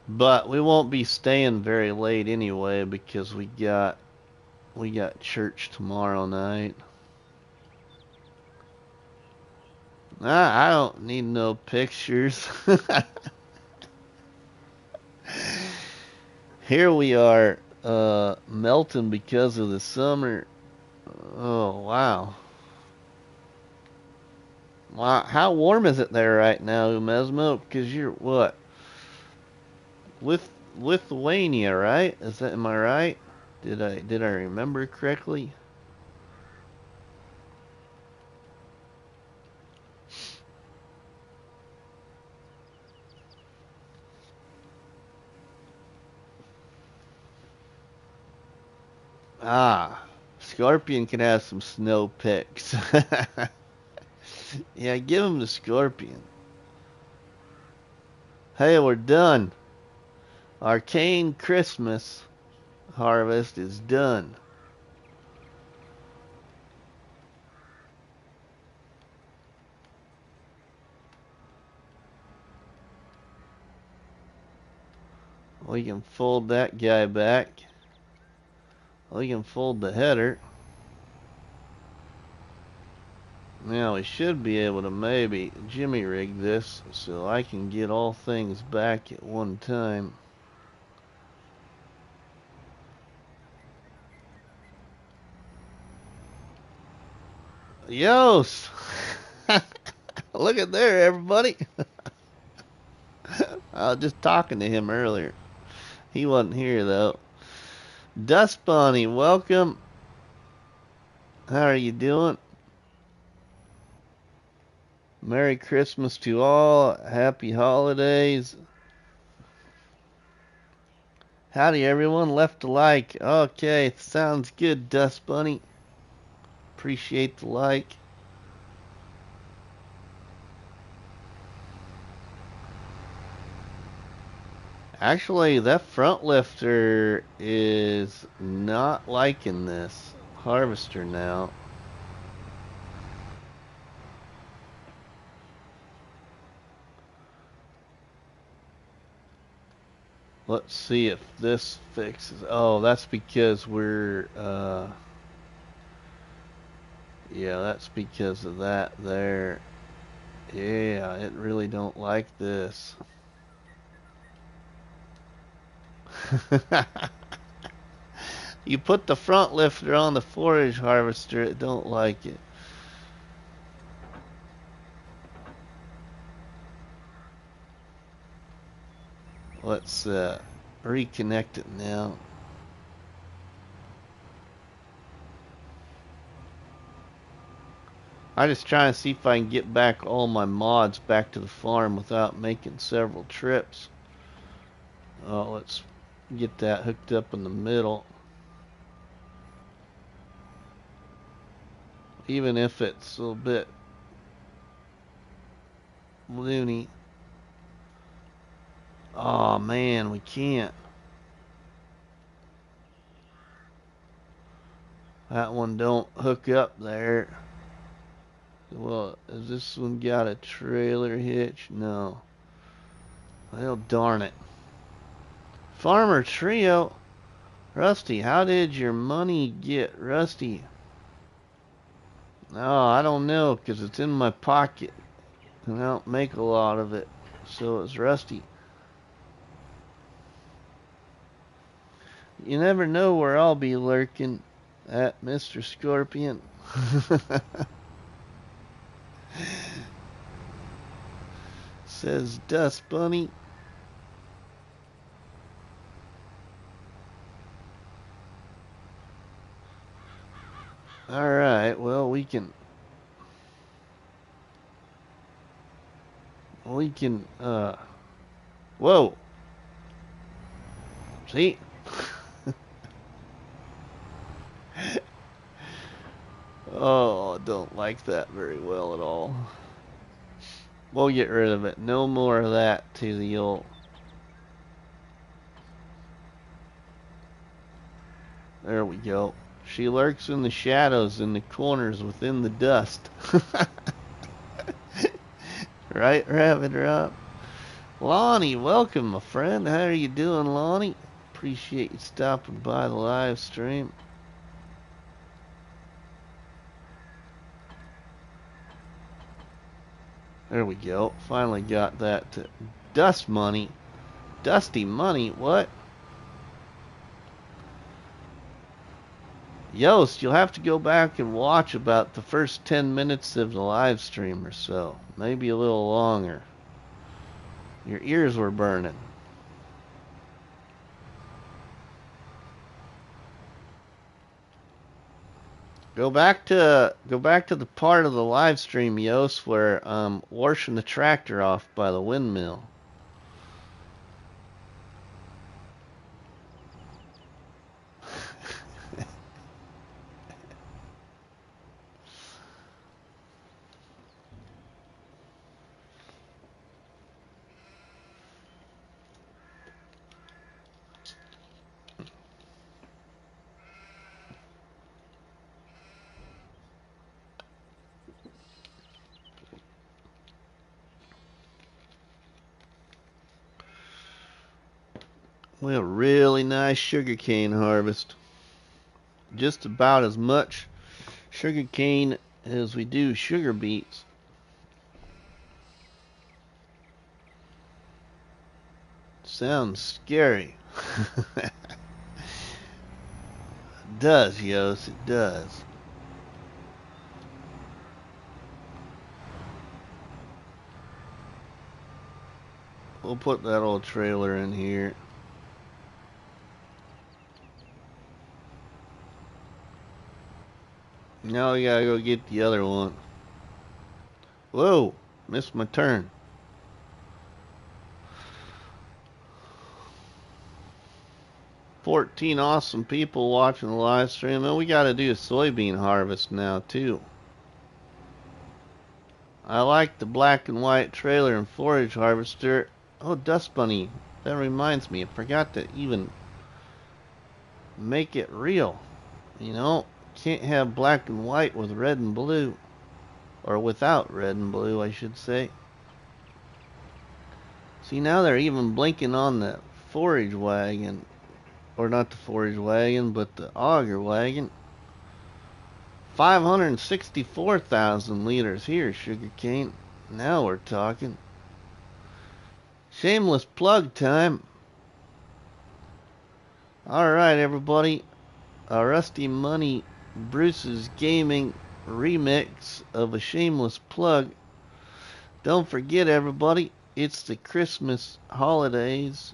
But we won't be staying very late anyway because we got church tomorrow night. I don't need no pictures. Here we are melting because of the summer. Oh, wow. Wow, how warm is it there right now, Umesmo? Because you're what? Lithuania, right? Am I right? Did I remember correctly? Ah, Scorpion can have some snow picks. Yeah, give him the Scorpion. Hey, we're done. Arcane Christmas harvest is done. We can fold that guy back. We can fold the header. Now we should be able to maybe jimmy rig this so I can get all things back at one time. Yos! Look at there, everybody. I was just talking to him earlier. He wasn't here though. Dust Bunny, welcome. How are you doing? Merry Christmas to all. Happy holidays. Howdy everyone. Left a like. Okay, sounds good, Dust Bunny. Appreciate the like. Actually, that front lifter is not liking this harvester now. Let's see if this fixes. Oh, that's because we're yeah, that's because of that there. Yeah, it really don't like this. You put the front lifter on the forage harvester, it don't like it. Let's reconnect it now. I just try and see if I can get back all my mods back to the farm without making several trips. Oh, let's get that hooked up in the middle. Even if it's a little bit loony. Oh man, we can't. That one don't hook up there. Well, has this one got a trailer hitch? No. Well, darn it. Farmer Trio. Rusty, how did your money get, Rusty? Oh, I don't know, because it's in my pocket. And I don't make a lot of it. So it's Rusty. You never know where I'll be lurking at, Mr. Scorpion. Says Dust Bunny. Alright, well, we can, whoa. See? Oh, I don't like that very well at all. We'll get rid of it. No more of that to the old. There we go. She lurks in the shadows, in the corners, within the dust. Right, Rabbit Rob? Lonnie, welcome, my friend. How are you doing, Lonnie? Appreciate you stopping by the live stream. There we go. Finally got that to Dust Money. Dusty Money, what? Yost, you'll have to go back and watch about the first 10 minutes of the live stream or so. Maybe a little longer. Your ears were burning. Go back to the part of the live stream, Yost, where washing the tractor off by the windmill. We have a really nice sugarcane harvest. Just about as much sugarcane as we do sugar beets. Sounds scary. It does, Yos, it does. We'll put that old trailer in here. Now we gotta go get the other one. Whoa, missed my turn. $14 awesome people watching the live stream, and we gotta do a soybean harvest now too. I like the black and white trailer and forage harvester. Oh, Dust Bunny, that reminds me, I forgot to even make it real. You know, can't have black and white with red and blue. Or without red and blue, I should say. See, now they're even blinking on the forage wagon, or not the forage wagon, but the auger wagon. 564,000 liters here, sugarcane. Now we're talking. Shameless plug time. Alright, everybody. Rusty Money Bruce's Gaming remix of a shameless plug. Don't forget, everybody, it's the Christmas holidays,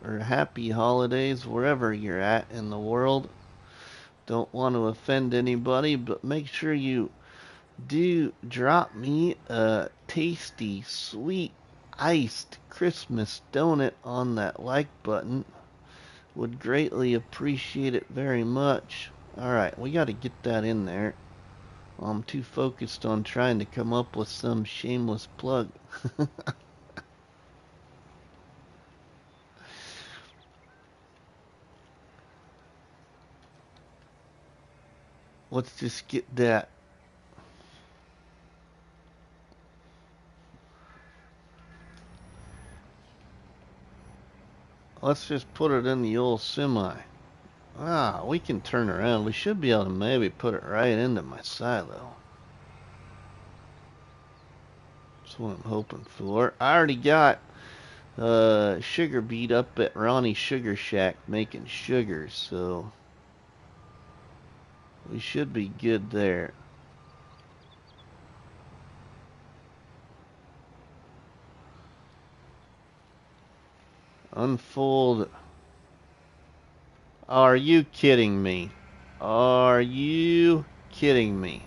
or happy holidays, wherever you're at in the world. Don't want to offend anybody, but make sure you do drop me a tasty, sweet, iced Christmas donut on that like button. Would greatly appreciate it very much. Alright, we got to get that in there. I'm too focused on trying to come up with some shameless plug. Let's just get that. Let's just put it in the old semi. Ah, we can turn around. We should be able to maybe put it right into my silo. That's what I'm hoping for. I already got sugar beet up at Ronnie's Sugar Shack making sugar, so we should be good there. Unfold. Are you kidding me? Are you kidding me?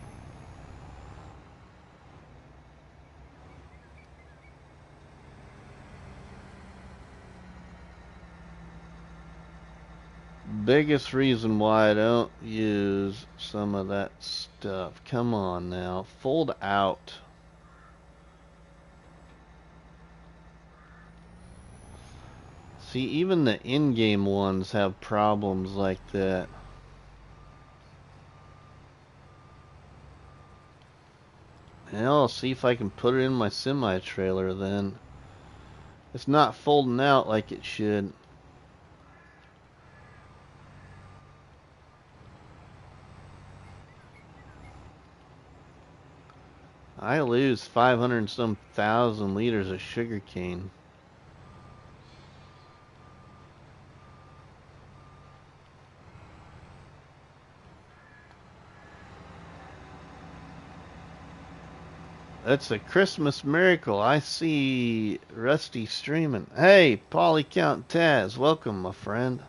Biggest reason why I don't use some of that stuff. Come on now. Fold out. See, even the in-game ones have problems like that. And I'll see if I can put it in my semi-trailer then. It's not folding out like it should. I lose 500 and some thousand liters of sugar cane. That's a Christmas miracle. I see Rusty streaming. Hey, Polycount Taz, welcome, my friend.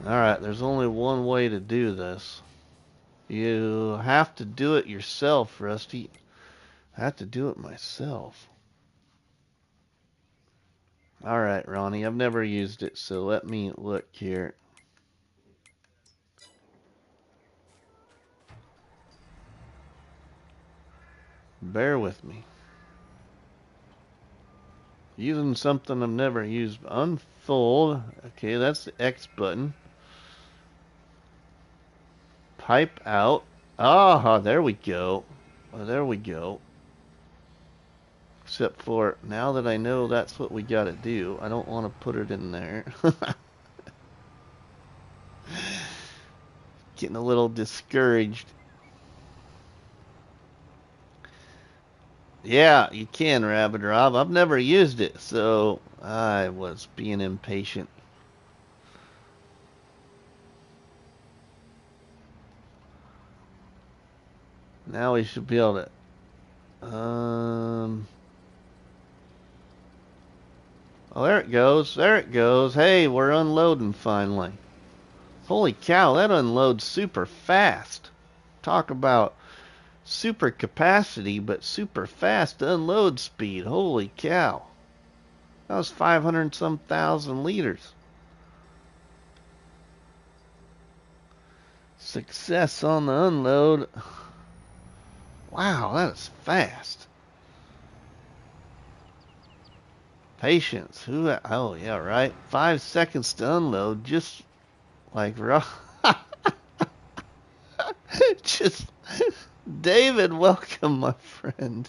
Alright, there's only one way to do this. You have to do it yourself, Rusty. I have to do it myself. Alright, Ronnie, I've never used it, so let me look here. Bear with me. Using something I've never used. Unfold. Okay, that's the X button. Pipe out. Ah, there we go. Oh, there we go. Except for, now that I know that's what we gotta do, I don't want to put it in there. Getting a little discouraged. Yeah, you can, Rabbit Rob. I've never used it, so I was being impatient. Now we should be able to... Oh, there it goes. There it goes. Hey, we're unloading finally. Holy cow, that unloads super fast. Talk about super capacity, but super fast unload speed. Holy cow. That was 500 some thousand liters. Success on the unload. Wow, that is fast. Patience. Who? Oh, yeah, right. 5 seconds to unload, just like just David, welcome, my friend.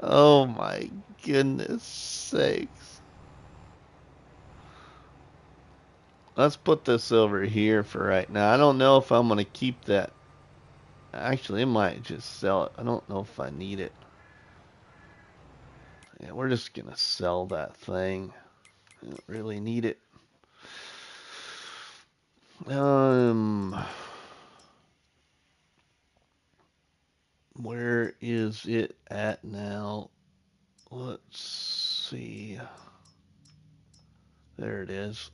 Oh my goodness sakes. Let's put this over here for right now. I don't know if I'm going to keep that. Actually, I might just sell it. I don't know if I need it. Yeah, we're just going to sell that thing. I don't really need it. Where is it at now? Let's see. There it is.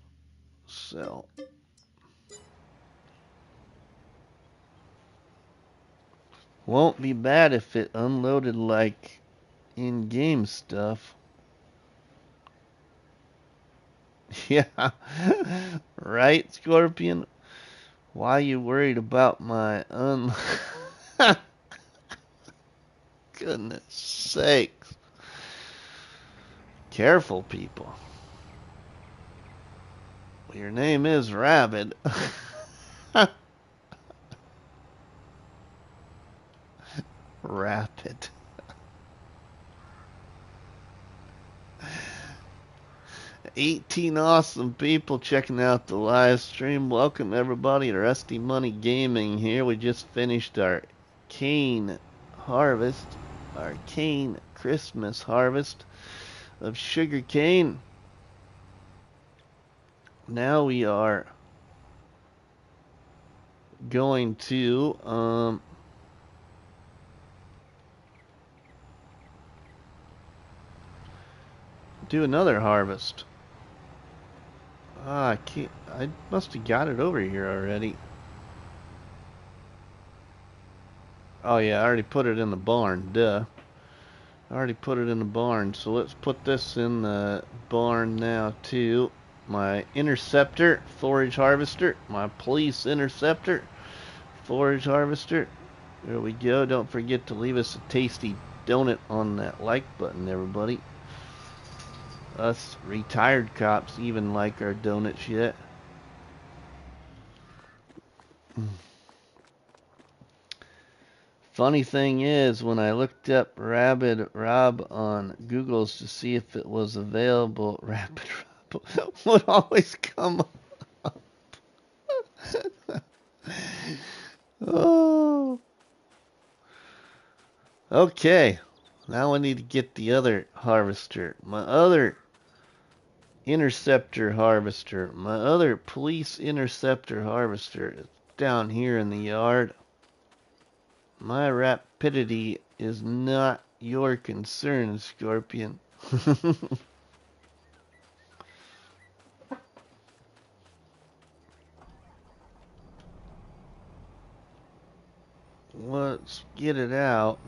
Sell. Won't be bad if it unloaded like in-game stuff. Yeah. Right, Scorpion? Why you worried about my Goodness sakes. Careful, people. Your name is Rabbit. Rapid. 18 awesome people checking out the live stream. Welcome everybody to Rusty Money Gaming here. We just finished our cane harvest, our cane Christmas harvest of sugar cane. Now we are going to do another harvest. I can't. I must have got it over here already. Oh yeah, I already put it in the barn. Duh. I already put it in the barn. So let's put this in the barn now too. My interceptor, forage harvester. My police interceptor, forage harvester. There we go. Don't forget to leave us a tasty donut on that like button, everybody. Us retired cops even like our donuts yet. Funny thing is, when I looked up Rabid Rob on Google's to see if it was available, Rabid Rob would always come up. Oh. Okay. Now I need to get the other harvester. My other interceptor harvester. My other police interceptor harvester is down here in the yard. My rapidity is not your concern, Scorpion. Let's get it out.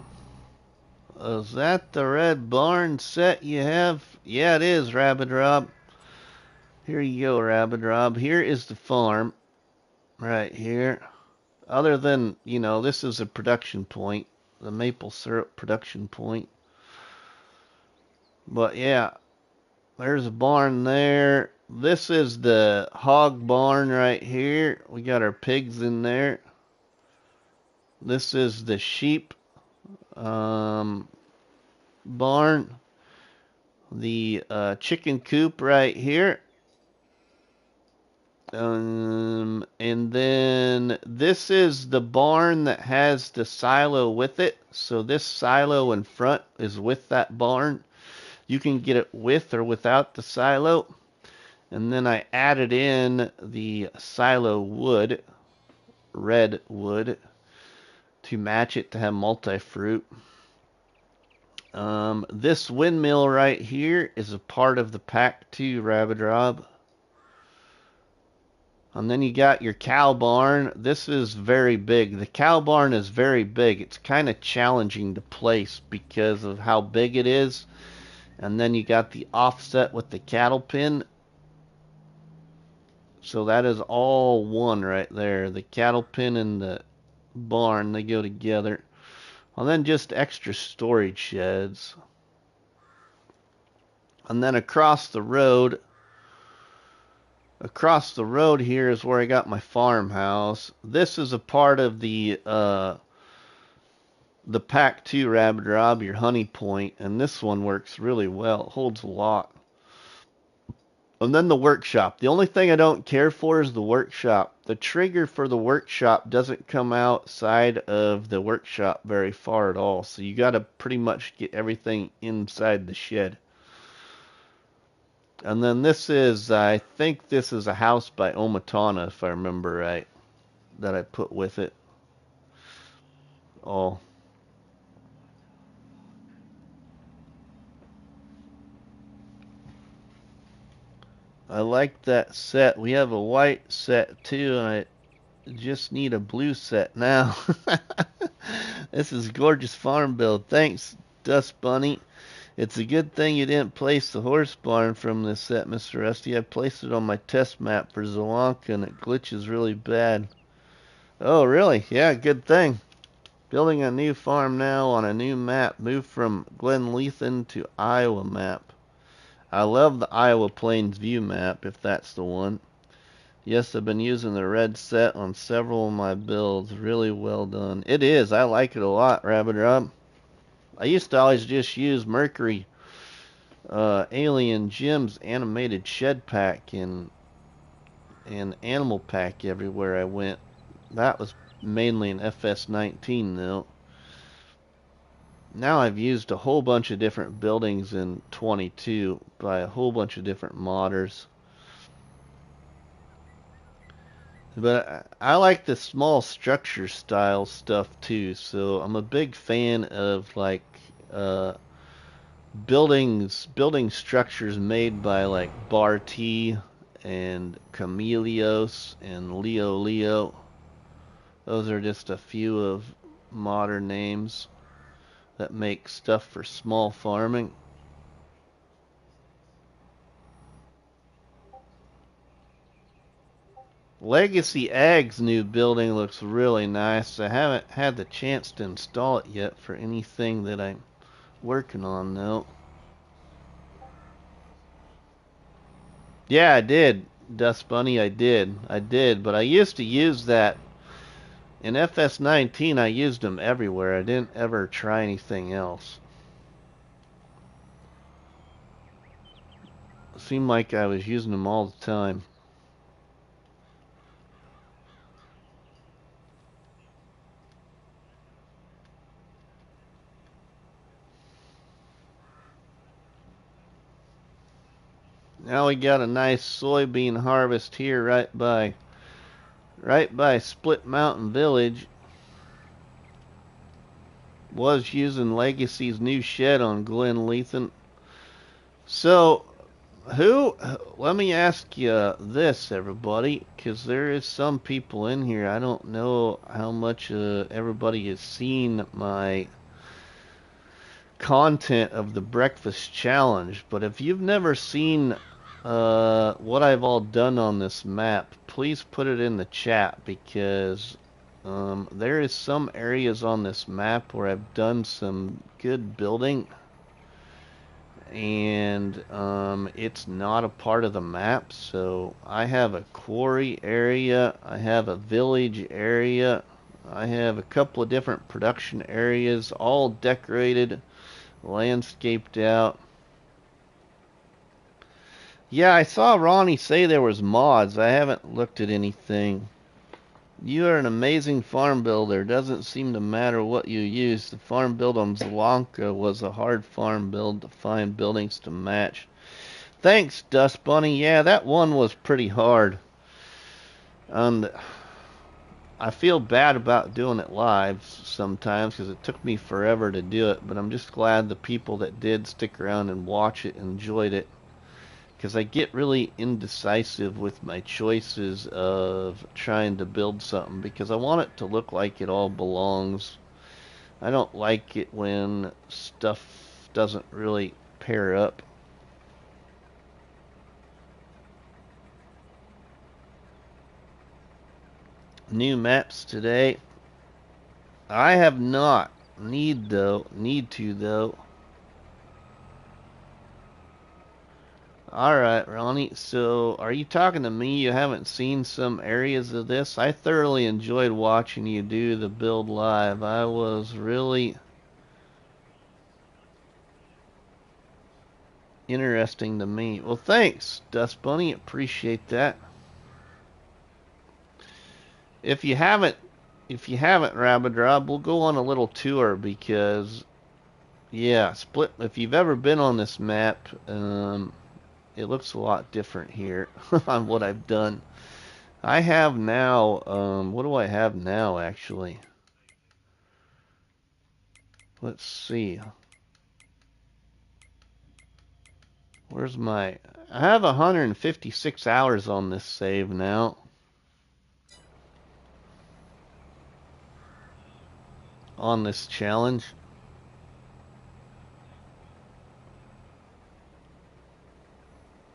Is that the red barn set you have? Yeah, it is, Rabbit Rob. Here you go, Rabbit Rob. Here is the farm. Right here. Other than, you know, this is a production point. The maple syrup production point. But yeah, there's a barn there. This is the hog barn right here. We got our pigs in there. This is the sheep barn. The chicken coop right here. And then this is the barn that has the silo with it. So this silo in front is with that barn. You can get it with or without the silo. And then I added in the silo wood, red wood, to match it to have multi-fruit. This windmill right here is a part of the pack too, Rabbit Rob. And then you got your cow barn. This is very big. The cow barn is very big. It's kind of challenging to place because of how big it is. And then you got the offset with the cattle pen. So that is all one right there. The cattle pen and the barn, they go together. And then just extra storage sheds. And then across the road here is where I got my farmhouse. This is a part of the the pack 2 Rabbit Rob, your honey point, and this one works really well. It holds a lot. And then the workshop. The only thing I don't care for is the workshop. The trigger for the workshop doesn't come outside of the workshop very far at all. So you got to pretty much get everything inside the shed. And then this is, I think this is a house by Omatana, if I remember right, that I put with it. Oh. I like that set. We have a white set too, and I just need a blue set now. This is gorgeous farm build. Thanks, Dust Bunny. It's a good thing you didn't place the horse barn from this set, Mr. Rusty. I placed it on my test map for Zolanka, and it glitches really bad. Oh, really? Yeah, good thing. Building a new farm now on a new map. Moved from Glen Lethen to Iowa map. I love the Iowa Plains view map, if that's the one. Yes, I've been using the red set on several of my builds. Really well done. It is. I like it a lot, Rabbit Rob. I used to always just use Mercury Alien Jim's animated shed pack and animal pack everywhere I went. That was mainly an FS19 though. Now I've used a whole bunch of different buildings in 22 by a whole bunch of different modders. But I like the small structure style stuff too, so I'm a big fan of like building structures made by like Barty and Camelios and Leo. Those are just a few of modern names that make stuff for small farming. Legacy Ag's new building looks really nice. I haven't had the chance to install it yet for anything that I'm working on though. Yeah, I did, Dust Bunny, I did, but I used to use that in FS19. I used them everywhere. I didn't ever try anything else. It seemed like I was using them all the time. Now we got a nice soybean harvest here right by Split Mountain Village. Was using Legacy's new shed on Glen Lethen. So, let me ask you this, everybody, because there is some people in here. I don't know how much everybody has seen my content of the breakfast challenge, but if you've never seen what I've all done on this map, please put it in the chat, because there is some areas on this map where I've done some good building, and it's not a part of the map. So I have a quarry area, I have a village area, I have a couple of different production areas, all decorated, landscaped out. Yeah, I saw Ronnie say there was mods. I haven't looked at anything. You are an amazing farm builder. Doesn't seem to matter what you use. The farm build on Zolanka was a hard farm build to find buildings to match. Thanks, Dust Bunny. Yeah, that one was pretty hard. And I feel bad about doing it live sometimes because it took me forever to do it. But I'm just glad the people that did stick around and watch it enjoyed it. Because I get really indecisive with my choices of trying to build something, because I want it to look like it all belongs. I don't like it when stuff doesn't really pair up. New maps today. I have not. Need to though. Alright, Ronnie, so are you talking to me? You haven't seen some areas of this? I thoroughly enjoyed watching you do the build live. I was really interesting to me. Well, thanks, Dust Bunny. Appreciate that. If you haven't, Rabbit Rob, we'll go on a little tour because, yeah, Split. If you've ever been on this map, it looks a lot different here on what I've done. I have now, what do I have now, actually? Let's see. Where's my... I have 156 hours on this save now. On this challenge.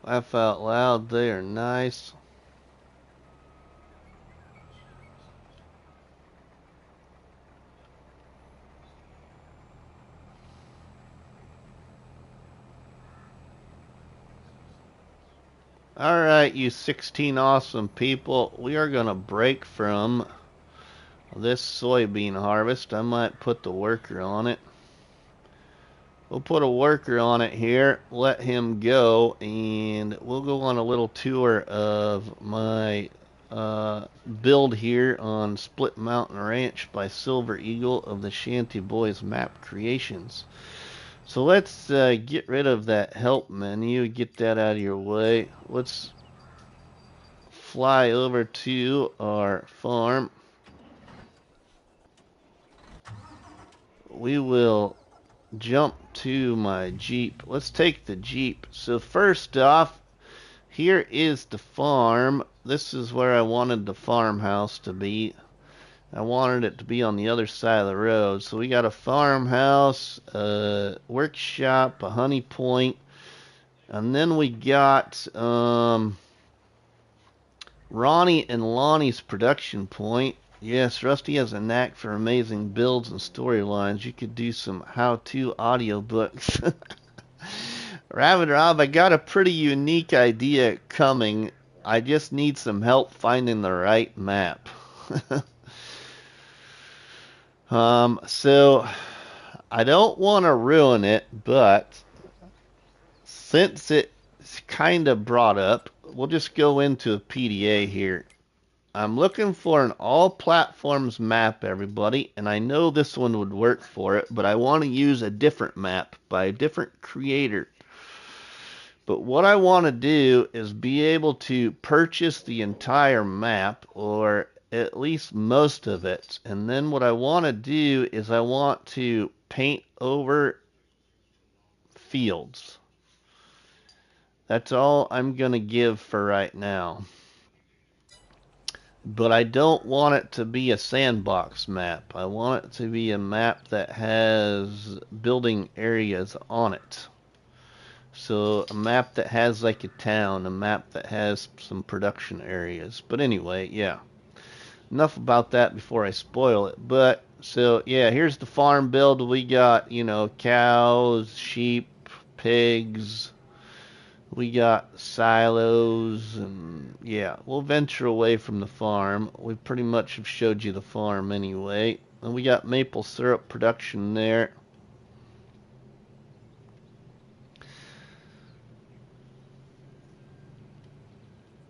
Laugh out loud, they are nice. Alright, you 16 awesome people. We are going to break from this soybean harvest. I might put the worker on it. We'll put a worker on it here, let him go, and we'll go on a little tour of my build here on Split Mountain Ranch by Silver Eagle of the ShantyBoys map creations. So let's get rid of that help menu, get that out of your way. Let's fly over to our farm. We will jump to my Jeep. Let's take the Jeep. So first off, here is the farm. This is where I wanted the farmhouse to be. I wanted it to be on the other side of the road. So we got a farmhouse, a workshop, a honey point, and then we got Ronnie and Lonnie's production point. Yes, Rusty has a knack for amazing builds and storylines. You could do some how-to audiobooks. Rabbit Rob, I got a pretty unique idea coming. I just need some help finding the right map. So I don't want to ruin it, but since it's kind of brought up, we'll just go into a PDA here. I'm looking for an all platforms map, everybody, and I know this one would work for it, but I want to use a different map by a different creator. But what I want to do is be able to purchase the entire map, or at least most of it. And then what I want to do is I want to paint over fields. That's all I'm going to give for right now. But I don't want it to be a sandbox map. I want it to be a map that has building areas on it. So a map that has like a town, a map that has some production areas. But anyway, yeah. Enough about that before I spoil it. But, so, yeah, here's the farm build. We got, you know, cows, sheep, pigs. We got silos, and, yeah, we'll venture away from the farm. We pretty much have showed you the farm anyway. And we got maple syrup production there.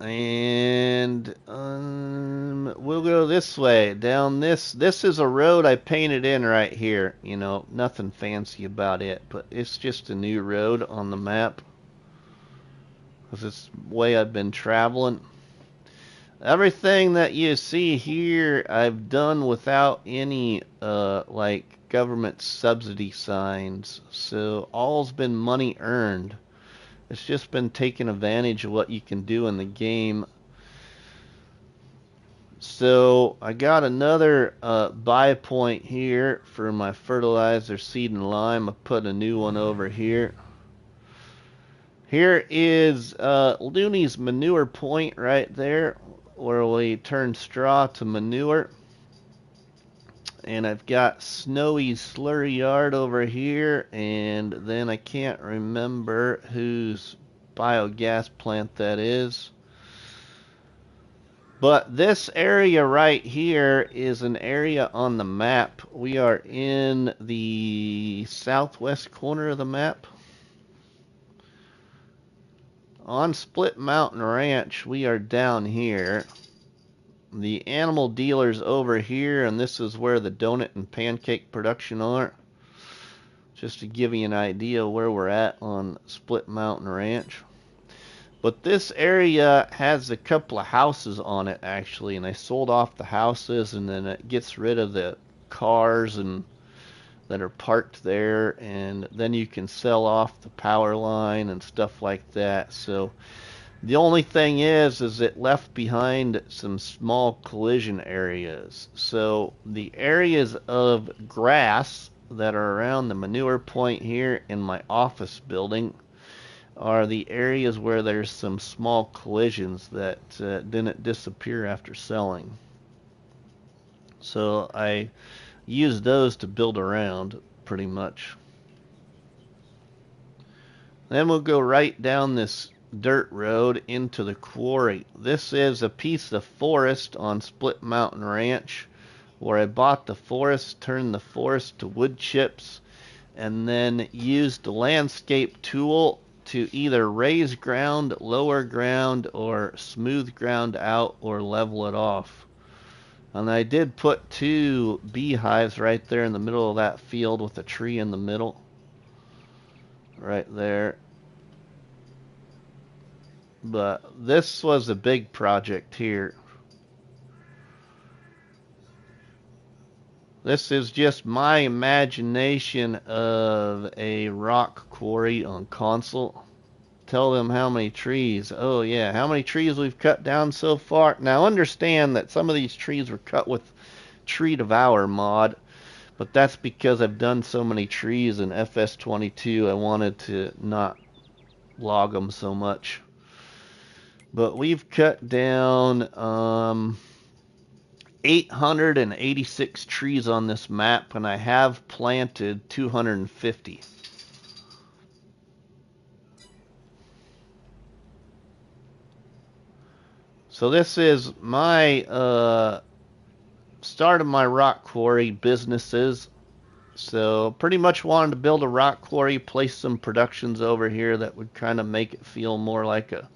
And we'll go this way, down this. This is a road I painted in right here. You know, nothing fancy about it, but it's just a new road on the map. Because it's the way I've been traveling. Everything that you see here, I've done without any, like, government subsidy signs. So, all's been money earned. It's just been taking advantage of what you can do in the game. So I got another buy point here for my fertilizer, seed, and lime. I put a new one over here. Here is Looney's manure point right there, where we turn straw to manure. And I've got Snowy's slurry yard over here, and then I can't remember whose biogas plant, that is. But this area right here is an area on the map. We are in the southwest corner of the map. On Split Mountain Ranch, we are down here. The animal dealer's over here, and this is where the donut and pancake production are. Just to give you an idea where we're at on Split Mountain Ranch. But this area has a couple of houses on it, actually, and I sold off the houses, and then it gets rid of the cars and that are parked there, and then you can sell off the power line and stuff like that. So the only thing is it left behind some small collision areas. So the areas of grass that are around the manure point here in my office building are the areas where there's some small collisions that didn't disappear after selling. So I used those to build around pretty much. Then we'll go right down this dirt road into the quarry. This is a piece of forest on Split Mountain Ranch where I bought the forest, turned the forest to wood chips, and then used the landscape tool to either raise ground, lower ground, or smooth ground out or level it off. And I did put 2 beehives right there in the middle of that field with a tree in the middle. Right there. But this was a big project here. This is just my imagination of a rock quarry on console. Tell them how many trees. Oh yeah, how many trees we've cut down so far. Now understand that some of these trees were cut with Tree Devour mod, but that's because I've done so many trees in FS22 I wanted to not log them so much. But we've cut down 886 trees on this map, and I have planted 250. So this is my start of my rock quarry businesses. So pretty much wanted to build a rock quarry, place some productions over here that would kind of make it feel more like a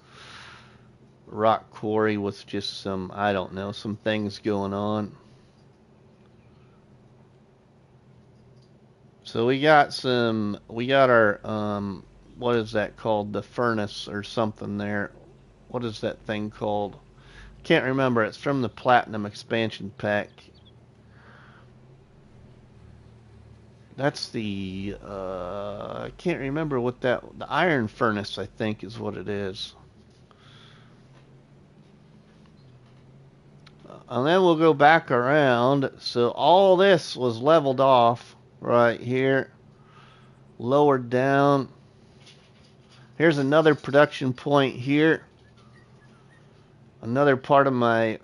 rock quarry with just some, I don't know, some things going on. So we got our what is that called? The furnace or something there. What is that thing called? Can't remember. It's from the Platinum expansion pack. That's the I can't remember what the iron furnace, I think, is what it is. And then we'll go back around. So all this was leveled off right here, lowered down. Here's another production point here. Another part of my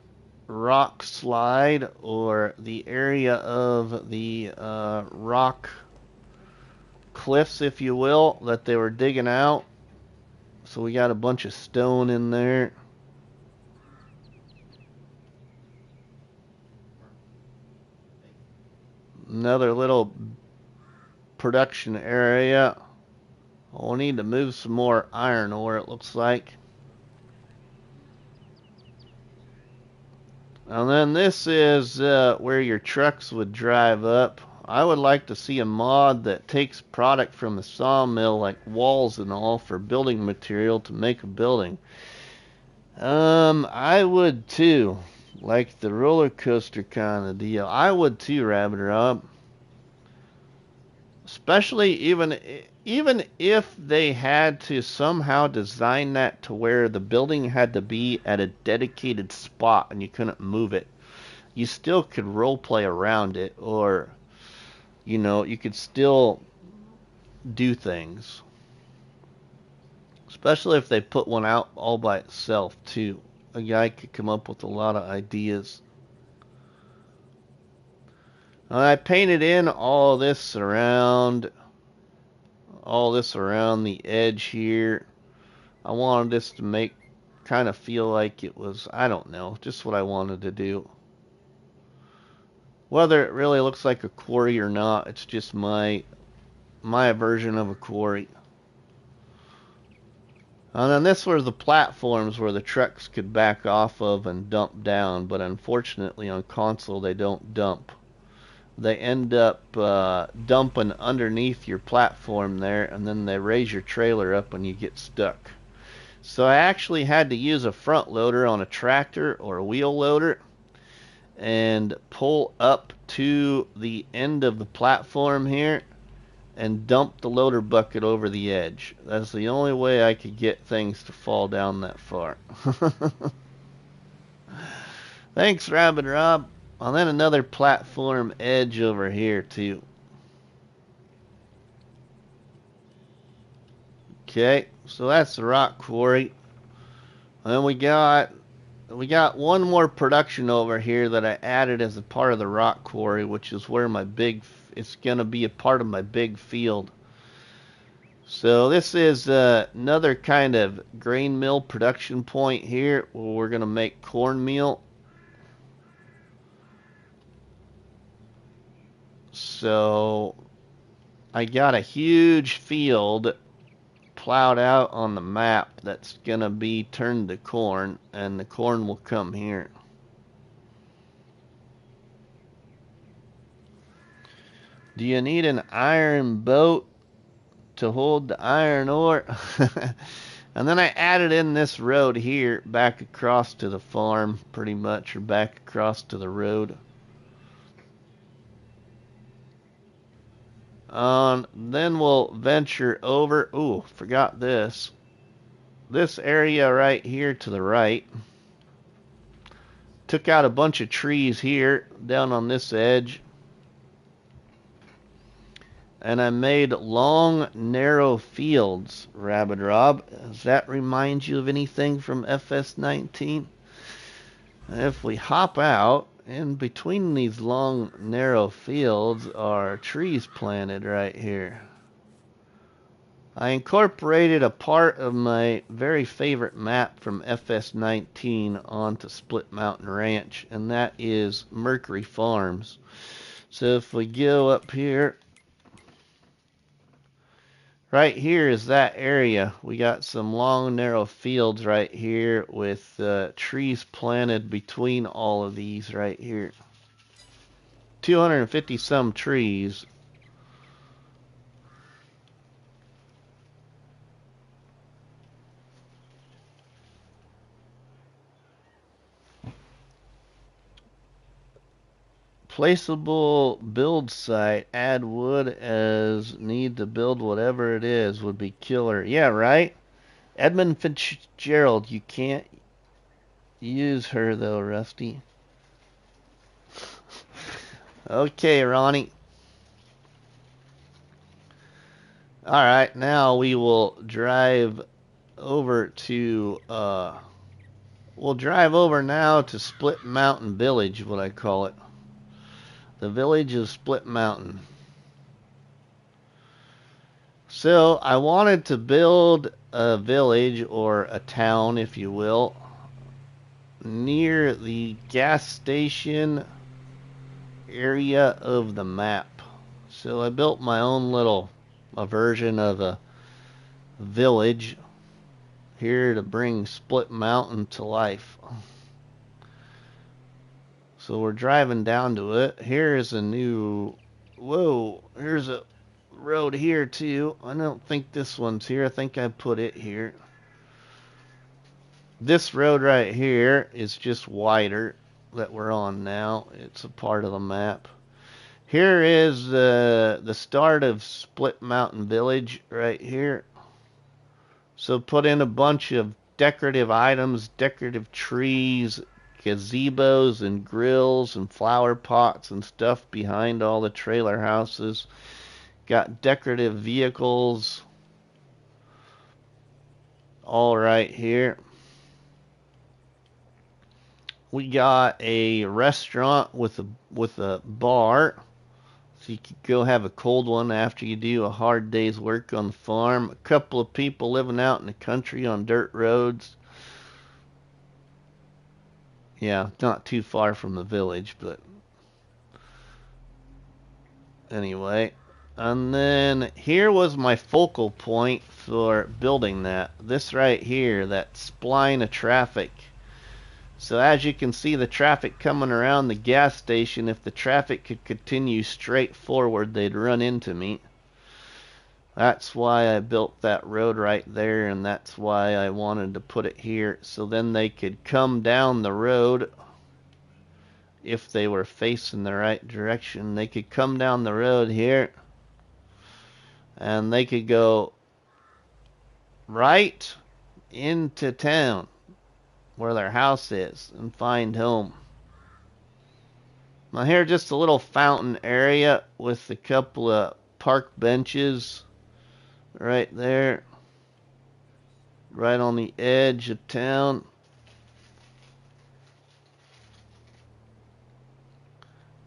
rock slide, or the area of the rock cliffs, if you will, that they were digging out. So we got a bunch of stone in there. Another little production area. We'll need to move some more iron ore, it looks like. And then this is where your trucks would drive up. I would like to see a mod that takes product from the sawmill, like walls and all, for building material to make a building. I would too. Like the roller coaster kind of deal. I would too, Rabbit Rob. Especially even if they had to somehow design that to where the building had to be at a dedicated spot and you couldn't move it. You still could roleplay around it, or you know, you could still do things. Especially if they put one out all by itself too. A guy could come up with a lot of ideas. I painted in all this around the edge here. I wanted this to make kind of feel like it was, I don't know, just what I wanted to do. Whether it really looks like a quarry or not, it's just my version of a quarry. And then this were the platforms where the trucks could back off of and dump down, but unfortunately on console they don't dump. They end up dumping underneath your platform there, and then they raise your trailer up and you get stuck. So I actually had to use a front loader on a tractor or a wheel loader and pull up to the end of the platform here and dump the loader bucket over the edge. That's the only way I could get things to fall down that far. Thanks, Rabbit Rob. And then another platform edge over here too. Okay, so that's the rock quarry. And then we got one more production over here that I added as a part of the rock quarry, which is where it's gonna be a part of my big field. So this is another kind of grain mill production point here where we're gonna make cornmeal. So I got a huge field plowed out on the map that's gonna be turned to corn, and the corn will come here. Do you need an iron boat to hold the iron ore? And then I added in this road here back across to the farm, pretty much, or back across to the road. Then we'll venture over. Ooh, forgot this. This area right here to the right. Took out a bunch of trees here down on this edge. And I made long, narrow fields, Rabbit Rob. Does that remind you of anything from FS19? If we hop out, in between these long, narrow fields are trees planted right here. I incorporated a part of my very favorite map from FS19 onto Split Mountain Ranch, and that is Mercury Farms. So if we go up here, right here is that area. We got some long, narrow fields right here with trees planted between all of these right here. 250 some trees. Placeable build site. Add wood as need to build whatever it is would be killer. Yeah, right? Edmund Fitzgerald. You can't use her though, Rusty. Okay, Ronnie. Alright, now we will drive over to we'll drive over now to Split Mountain Village, what I call it. The village of Split Mountain. So I wanted to build a village, or a town if you will, near the gas station area of the map. So I built my own little version of a village here to bring Split Mountain to life. So we're driving down to it. Here's a new, whoa, here's a road here too. I don't think this one's here. I think I put it here. This road right here is just wider that we're on now. It's a part of the map. Here is the start of Split Mountain Village right here. So put in a bunch of decorative items, decorative trees, gazebos and grills and flower pots and stuff behind all the trailer houses. Got decorative vehicles all right here. We got a restaurant with a bar, So you could go have a cold one after you do a hard day's work on the farm. A couple of people living out in the country on dirt roads. Yeah, not too far from the village, but anyway. And then here was my focal point for building that. This right here, that spline of traffic. So as you can see the traffic coming around the gas station, if the traffic could continue straight forward, they'd run into me. That's why I built that road right there, and that's why I wanted to put it here. So then they could come down the road if they were facing the right direction. They could come down the road here, and they could go right into town where their house is and find home. Now here just a little fountain area with a couple of park benches right there, right on the edge of town.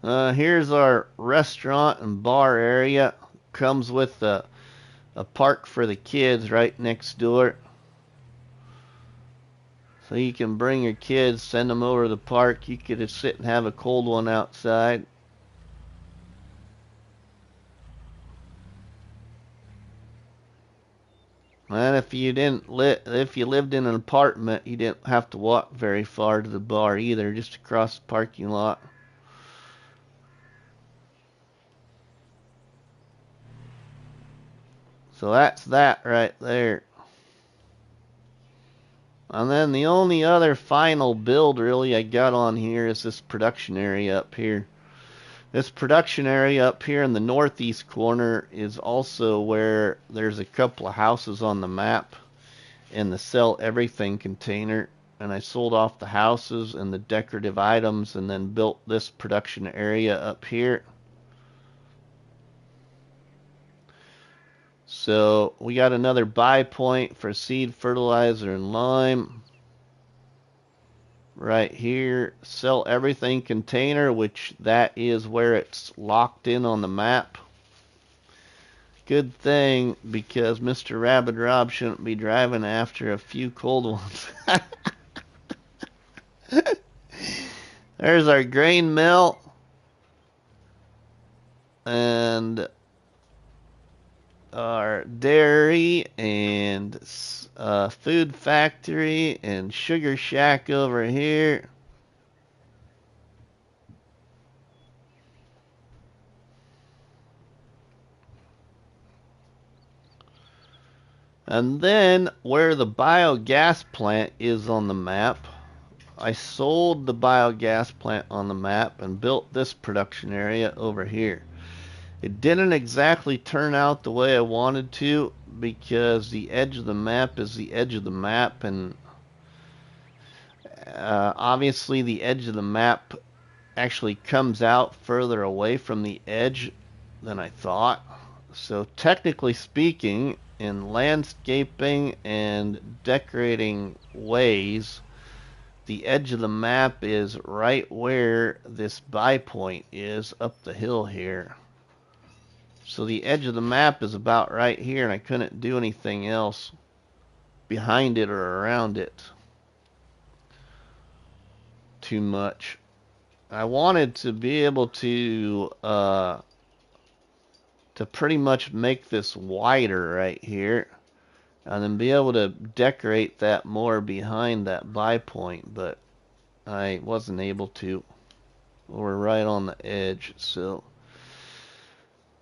Here's our restaurant and bar area. Comes with a park for the kids right next door. So you can bring your kids, send them over to the park. You could just sit and have a cold one outside. And if you lived in an apartment, you didn't have to walk very far to the bar either, just across the parking lot. So that's that right there. And then the only other final build really I got on here is this production area up here. This production area up here in the northeast corner is also where there's a couple of houses on the map in the sell everything container. And I sold off the houses and the decorative items and then built this production area up here. So we got another buy point for seed, fertilizer, and lime. Right here, sell everything container, which that is where it's locked in on the map. Good thing, because Mr. Rabid Rob shouldn't be driving after a few cold ones. There's our grain mill. And our dairy and food factory and sugar shack over here. And then where the biogas plant is on the map, I sold the biogas plant on the map and built this production area over here. It didn't exactly turn out the way I wanted to because the edge of the map is the edge of the map, and obviously the edge of the map actually comes out further away from the edge than I thought. So technically speaking, in landscaping and decorating ways, the edge of the map is right where this buy point is up the hill here. So the edge of the map is about right here, and I couldn't do anything else behind it or around it too much. I wanted to be able to pretty much make this wider right here, and then be able to decorate that more behind that buy point, but I wasn't able to. We're right on the edge, so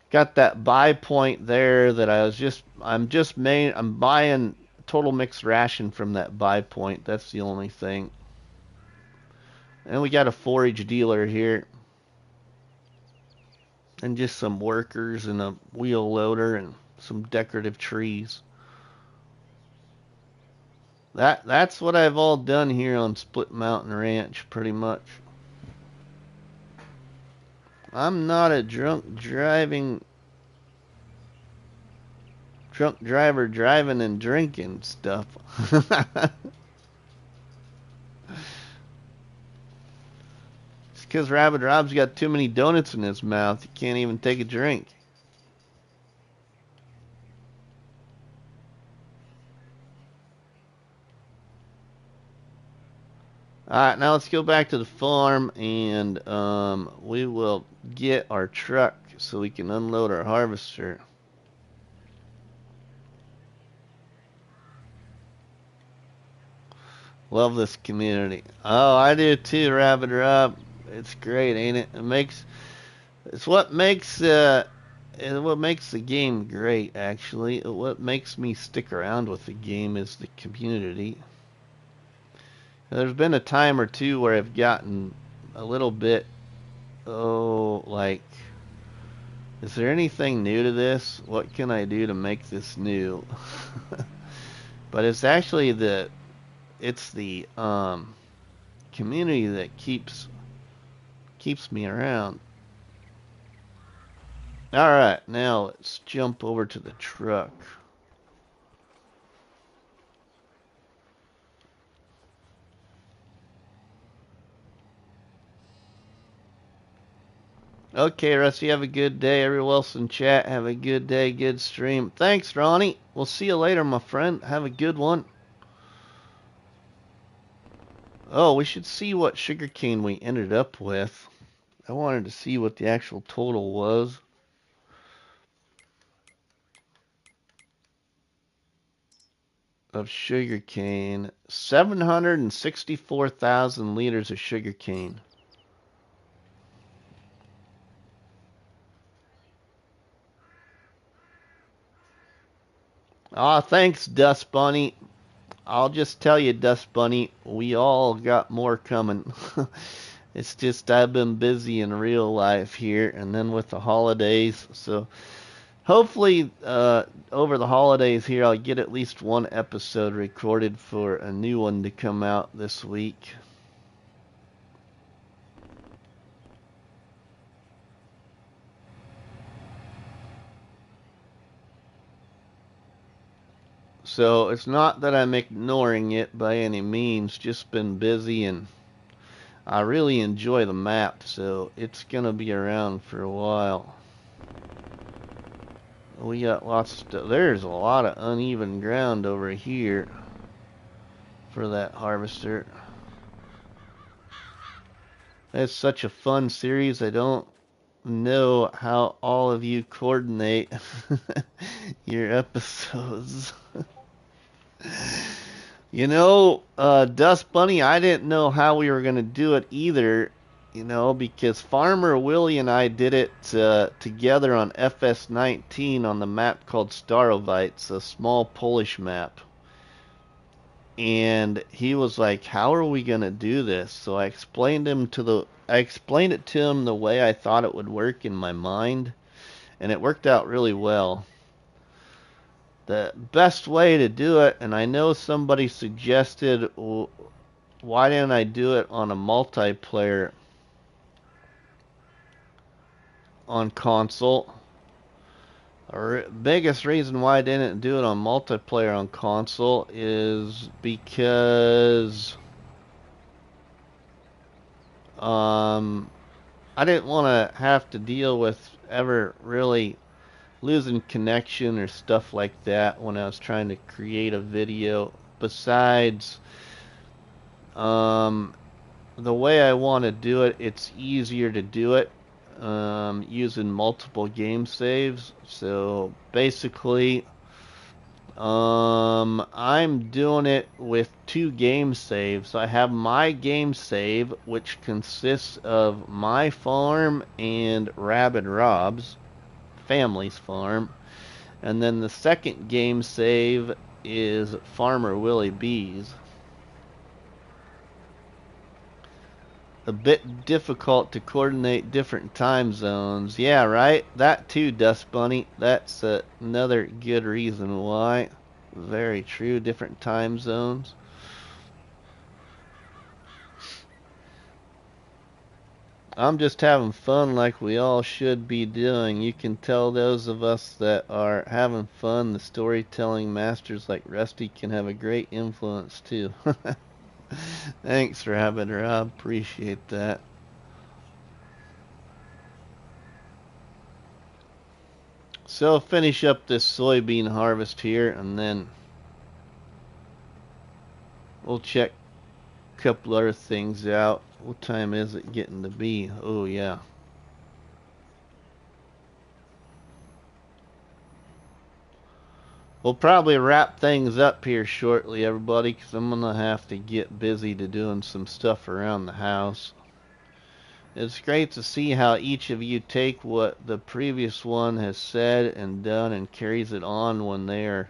got that buy point there that I'm buying total mixed ration from that buy point. That's the only thing. And we got a forage dealer here. And just some workers and a wheel loader and some decorative trees. That's what I've all done here on Split Mountain Ranch, pretty much. I'm not a drunk driver driving and drinking stuff. Just because Rabbit Rob's got too many donuts in his mouth. He can't even take a drink. Alright, now let's go back to the farm and we will get our truck so we can unload our harvester. Love this community. Oh, I do too, Rabbit Rob. It's great, ain't it? It's what makes the game great, actually. What makes me stick around with the game is the community. There's been a time or two where I've gotten a little bit, like, is there anything new to this? What can I do to make this new? But it's actually the community that keeps me around. Alright, now let's jump over to the truck. Okay, Rusty, have a good day. Everyone else in chat, have a good day, good stream. Thanks, Ronnie. We'll see you later, my friend. Have a good one. Oh, we should see what sugarcane we ended up with. I wanted to see what the actual total was. Of sugarcane. 764,000 liters of sugarcane. Aw, thanks, Dust Bunny. I'll just tell you, Dust Bunny, we all got more coming. It's just I've been busy in real life here, and then with the holidays. So hopefully over the holidays here, I'll get at least one episode recorded for a new one to come out this week. So it's not that I'm ignoring it by any means, just been busy, and I really enjoy the map, so it's gonna be around for a while. We got lots of stuff. There's a lot of uneven ground over here for that harvester. It's such a fun series. I don't know how all of you coordinate your episodes. You know, Dust Bunny, I didn't know how we were going to do it either, you know, because Farmer Willie and I did it together on FS19 on the map called Starovites, a small Polish map. And he was like, "How are we going to do this?" So I explained it to him the way I thought it would work in my mind, and it worked out really well. The best way to do it, and I know somebody suggested, why didn't I do it on a multiplayer on console? The biggest reason why I didn't do it on multiplayer on console is because I didn't want to have to deal with ever really losing connection or stuff like that when I was trying to create a video. Besides, the way I want to do it, it's easier to do it using multiple game saves. So basically, I'm doing it with 2 game saves. I have my game save, which consists of my farm and Rabbit Rob's family's farm, and then the second game save is Farmer Willie B's. A bit difficult to coordinate different time zones. Yeah, right? That too, Dust Bunny. That's another good reason why. Very true, different time zones. I'm just having fun like we all should be doing. You can tell those of us that are having fun, the storytelling masters like Rusty can have a great influence too. Thanks, Rabbit Rob. Appreciate that. So finish up this soybean harvest here, and then we'll check a couple other things out. What time is it getting to be? Oh, yeah. We'll probably wrap things up here shortly, everybody, because I'm going to have to get busy to doing some stuff around the house. It's great to see how each of you take what the previous one has said and done and carries it on when they are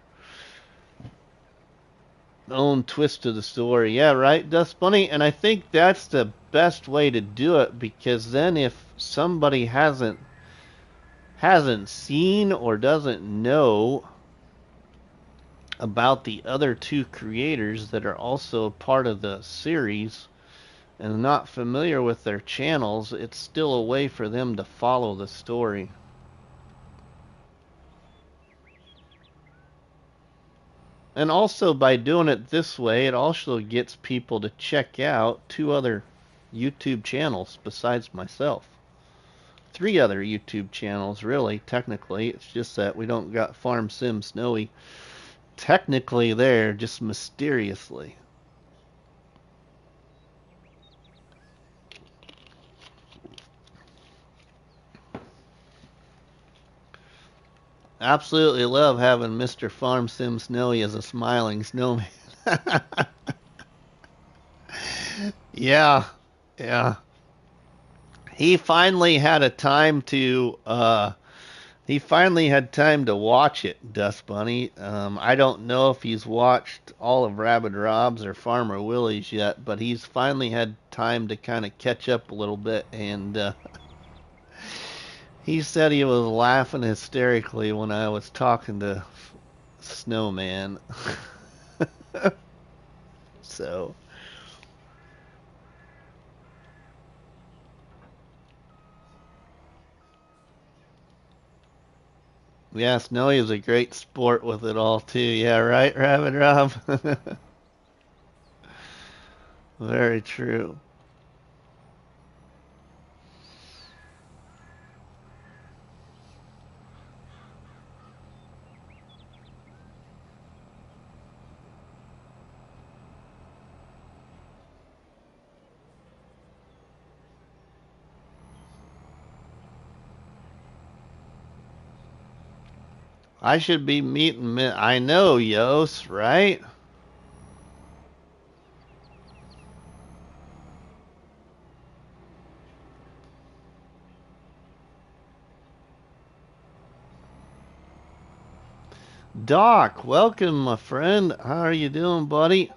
own twist to the story. Yeah, right, Dust Bunny? And I think that's the best way to do it, because then if somebody hasn't seen or doesn't know about the other two creators that are also part of the series and not familiar with their channels, it's still a way for them to follow the story. And also by doing it this way, it also gets people to check out 2 other YouTube channels besides myself. 3 other YouTube channels, really, technically. It's just that we don't got Farm Sim Snowy technically there, just mysteriously. Absolutely love having Mr. Farm Sim Snowy as a smiling snowman. Yeah, yeah. He finally had time to watch it, Dust Bunny. I don't know if he's watched all of Rabid Rob's or Farmer Willie's yet, but he's finally had time to kind of catch up a little bit, and he said he was laughing hysterically when I was talking to Snowman. So, yeah, Snowy is a great sport with it all too. Yeah, right, Rabid Rob? Very true. I should be meeting. I know, Yos, right? Doc, welcome, my friend. How are you doing, buddy?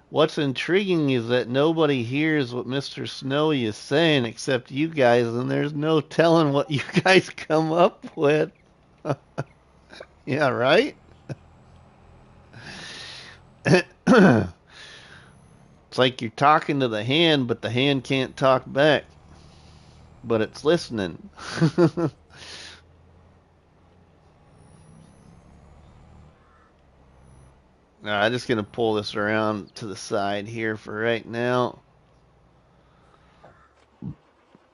What's intriguing is that nobody hears what Mr. Snowy is saying except you guys, and there's no telling what you guys come up with. Yeah, right? It's like you're talking to the hand, but the hand can't talk back. But it's listening. I'm just going to pull this around to the side here for right now.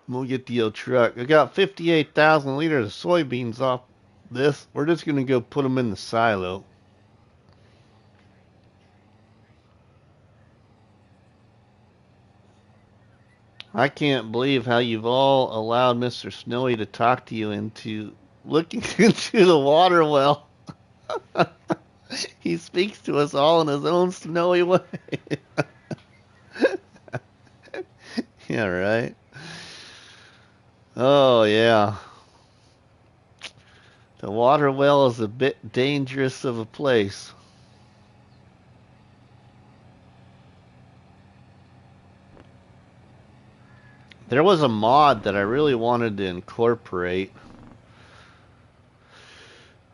We'll get the old truck. I got 58,000 liters of soybeans off this. We're just going to go put them in the silo. I can't believe how you've all allowed Mr. Snowy to talk to you into looking into the water well. He speaks to us all in his own snowy way. Yeah, right. Oh, yeah. The water well is a bit dangerous of a place. There was a mod that I really wanted to incorporate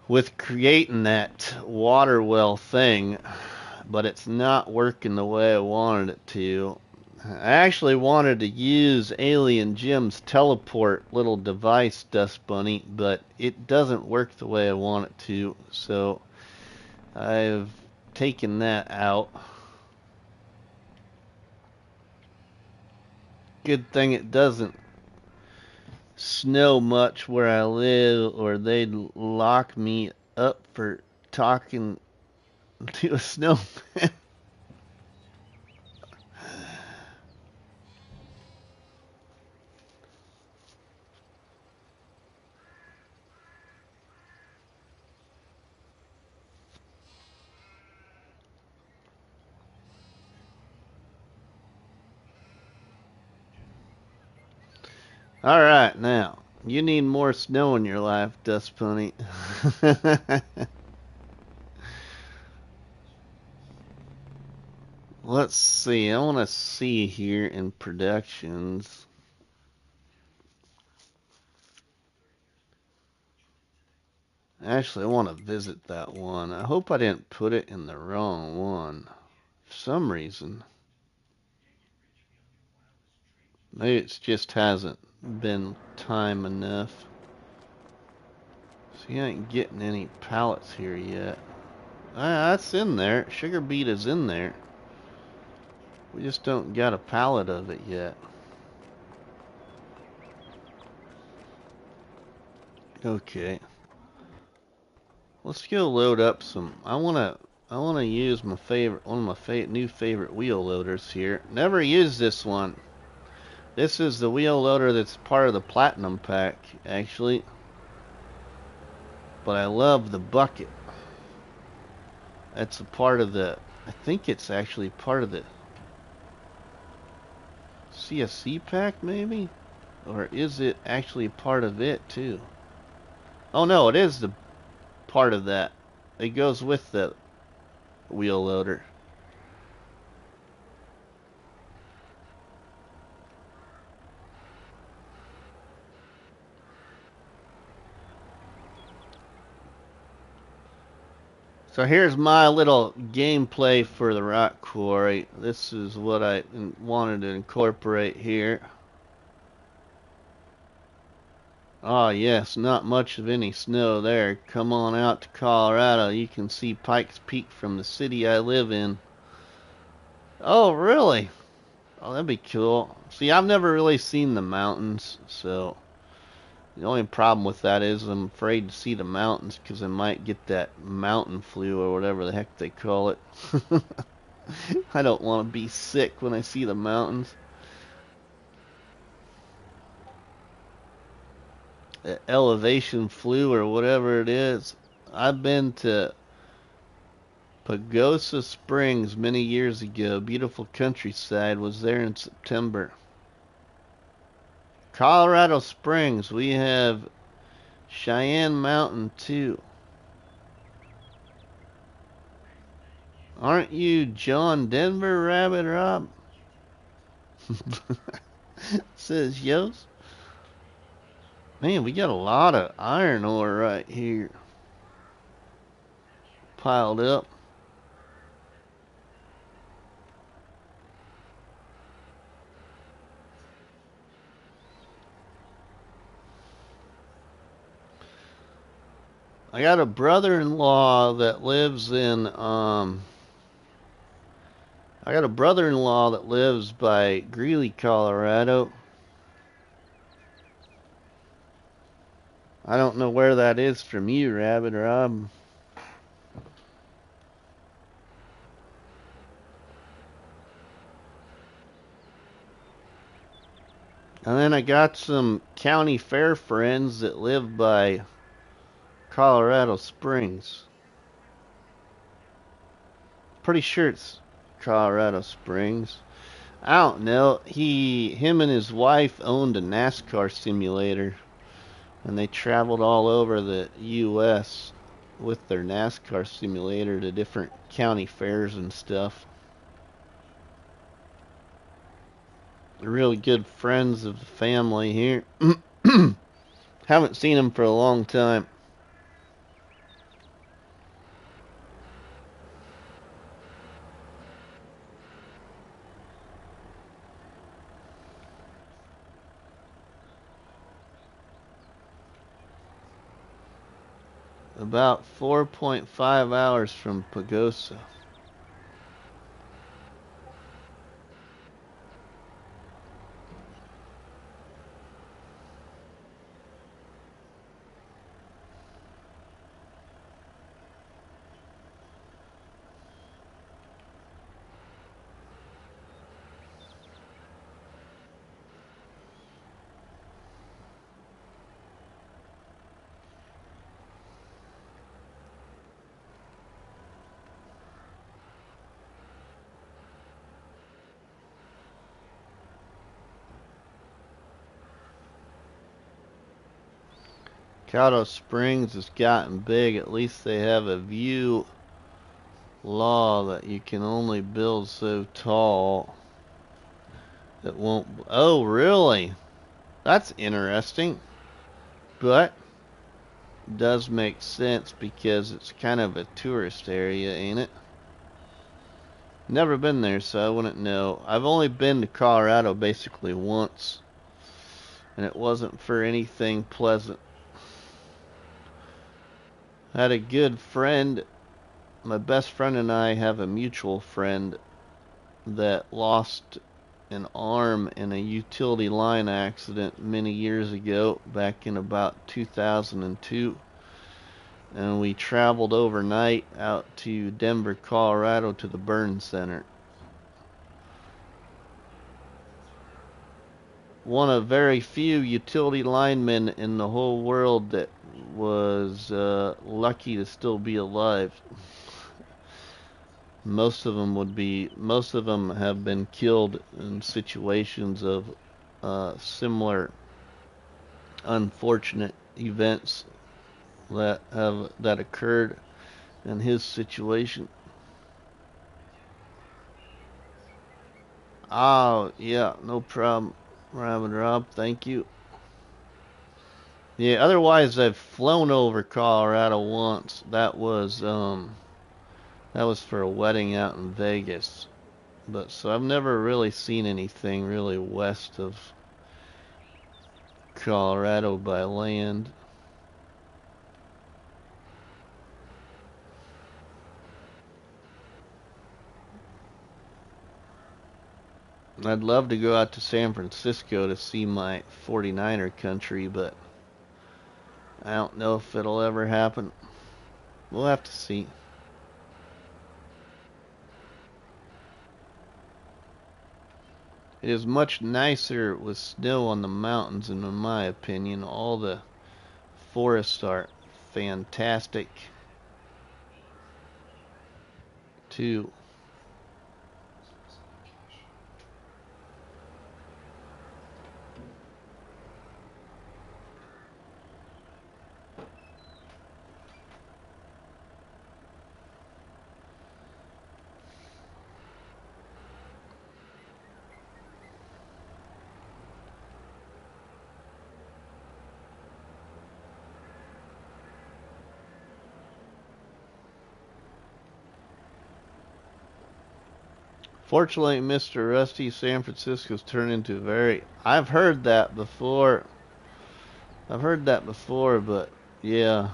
with creating that water well thing, but it's not working the way I wanted it to. I actually wanted to use Alien Jim's teleport little device, Dust Bunny, but it doesn't work the way I want it to, so I've taken that out. Good thing it doesn't snow much where I live, or they'd lock me up for talking to a snowman. All right, now you need more snow in your life, Dust Pony. Let's see. I want to see here in productions. Actually, I want to visit that one. I hope I didn't put it in the wrong one for some reason. Maybe it just hasn't been time enough. See, I ain't getting any pallets here yet. That's in there. Sugar beet is in there. We just don't got a pallet of it yet. Okay. Let's go load up some. I wanna use my favorite, one of my new favorite wheel loaders here. Never used this one. This is the wheel loader that's part of the platinum pack, actually. But I love the bucket. That's a part of the. I think it's actually part of the CSC pack, maybe, or is it actually part of it too? Oh no, it is the part of that. It goes with the wheel loader. So here's my little gameplay for the rock quarry. This is what I wanted to incorporate here. Ah, yes, not much of any snow there. Come on out to Colorado. You can see Pikes Peak from the city I live in. Oh, really? Oh, that'd be cool. See, I've never really seen the mountains, so the only problem with that is I'm afraid to see the mountains because I might get that mountain flu or whatever the heck they call it. I don't want to be sick when I see the mountains. Elevation flu or whatever it is. I've been to Pagosa Springs many years ago. Beautiful countryside. Was there in September. Colorado Springs. We have Cheyenne Mountain too. Aren't you John Denver, Rabbit Rob? Says Yost. Man, we got a lot of iron ore right here piled up. I got a brother-in-law that lives in I got a brother-in-law that lives by Greeley, Colorado. I don't know where that is from you, Rabbit Rob. And then I got some county fair friends that live by Colorado Springs. Pretty sure it's Colorado Springs. I don't know. Him and his wife owned a NASCAR simulator, and they traveled all over the U.S. with their NASCAR simulator to different county fairs and stuff. They're really good friends of the family here. Haven't seen them for a long time. About 4.5 hours from Pagosa. Colorado Springs has gotten big. At least they have a view law that you can only build so tall. It won't. Oh, really? That's interesting. But it does make sense because it's kind of a tourist area, ain't it? Never been there, so I wouldn't know. I've only been to Colorado basically once, and it wasn't for anything pleasant. I had a good friend. My best friend and I have a mutual friend that lost an arm in a utility line accident many years ago, back in about 2002. And we traveled overnight out to Denver, Colorado to the burn center. One of very few utility linemen in the whole world that was lucky to still be alive. Most of them have been killed in situations of similar unfortunate events that occurred in his situation. Oh, yeah, no problem, Rob. Thank you. Yeah, otherwise I've flown over Colorado once. That was for a wedding out in Vegas. But so I've never really seen anything really west of Colorado by land. I'd love to go out to San Francisco to see my 49er country, but I don't know if it'll ever happen. We'll have to see. It is much nicer with snow on the mountains, and in my opinion, all the forests are fantastic too. Fortunately, Mr. Rusty, San Francisco's turned into very... I've heard that before. But yeah.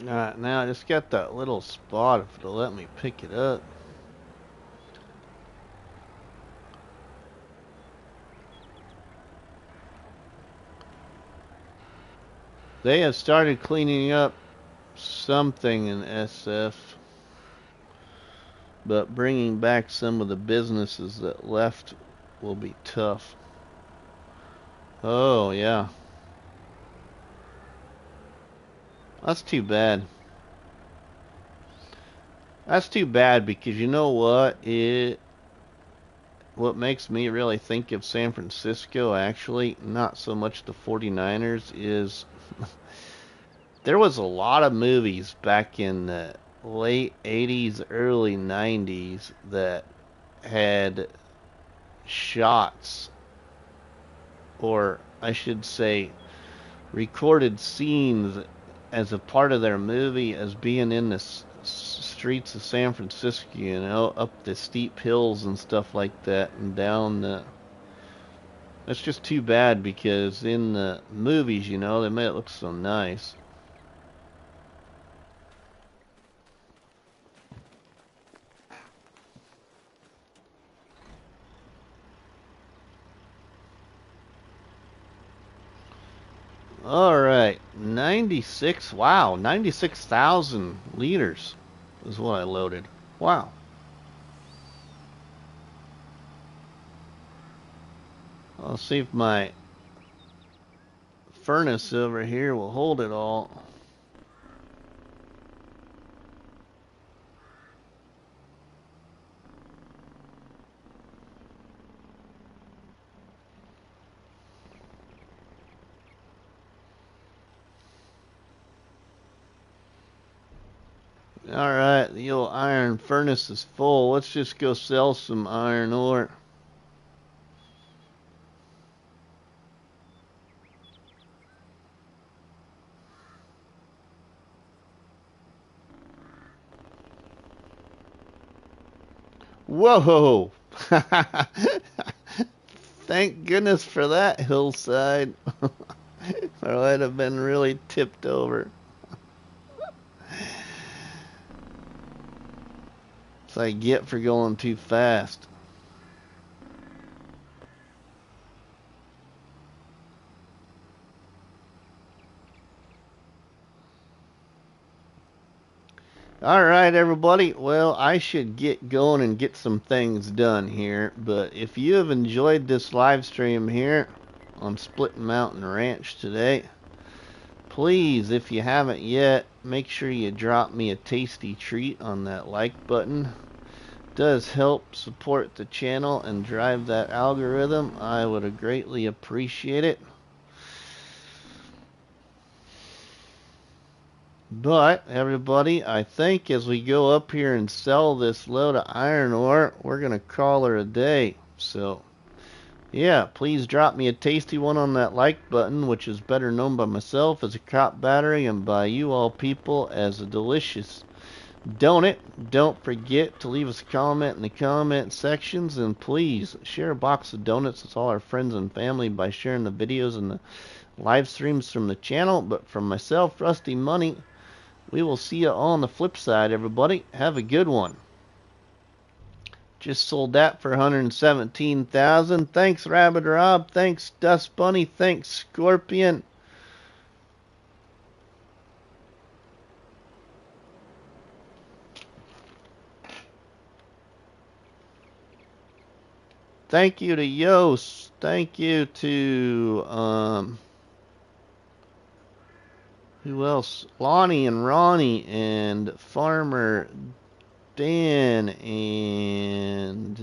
Alright, now I just got that little spot if it'll let me pick it up. They have started cleaning up something in SF, but bringing back some of the businesses that left will be tough. Oh, yeah. That's too bad. That's too bad because you know what? What makes me really think of San Francisco, actually, not so much the 49ers, is there was a lot of movies back in the late 80s, early 90s that had shots, or I should say recorded scenes as a part of their movie as being in the streets of San Francisco, you know, up the steep hills and stuff like that, and down the... That's just too bad because in the movies, you know, they made it look so nice. All right, 96. Wow, 96,000 liters is what I loaded. Wow. I'll see if my furnace over here will hold it all. Alright, the old iron furnace is full. Let's just go sell some iron ore. Whoa! Thank goodness for that hillside. Or I'd have been really tipped over. That's what I get for going too fast. Alright, everybody. Well, I should get going and get some things done here. But if you have enjoyed this live stream here on Splitting Mountain Ranch today, please, if you haven't yet, make sure you drop me a tasty treat on that like button. It does help support the channel and drive that algorithm. I would greatly appreciate it. But, everybody, I think as we go up here and sell this load of iron ore, we're going to call her a day. So, yeah, please drop me a tasty one on that like button, which is better known by myself as a cop battery and by you all people as a delicious donut. Don't forget to leave us a comment in the comment sections, and please share a box of donuts with all our friends and family by sharing the videos and the live streams from the channel. But from myself, RustyMoney, we will see you on the flip side, everybody. Have a good one. Just sold that for 117,000. Thanks, Rabbit Rob. Thanks, Dust Bunny. Thanks, Scorpion. Thank you to Yost. Thank you to who else? Lonnie and Ronnie and Farmer Dan and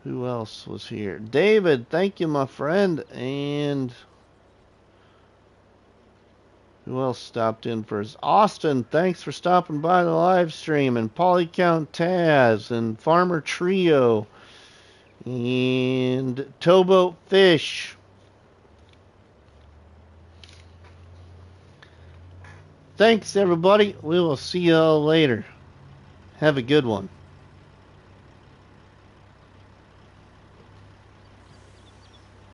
who else was here? David, thank you, my friend. And who else stopped in for us? Austin, thanks for stopping by the live stream. And Polycount Taz and Farmer Trio and Towboat Fish. Thanks, everybody. We will see you all later. Have a good one.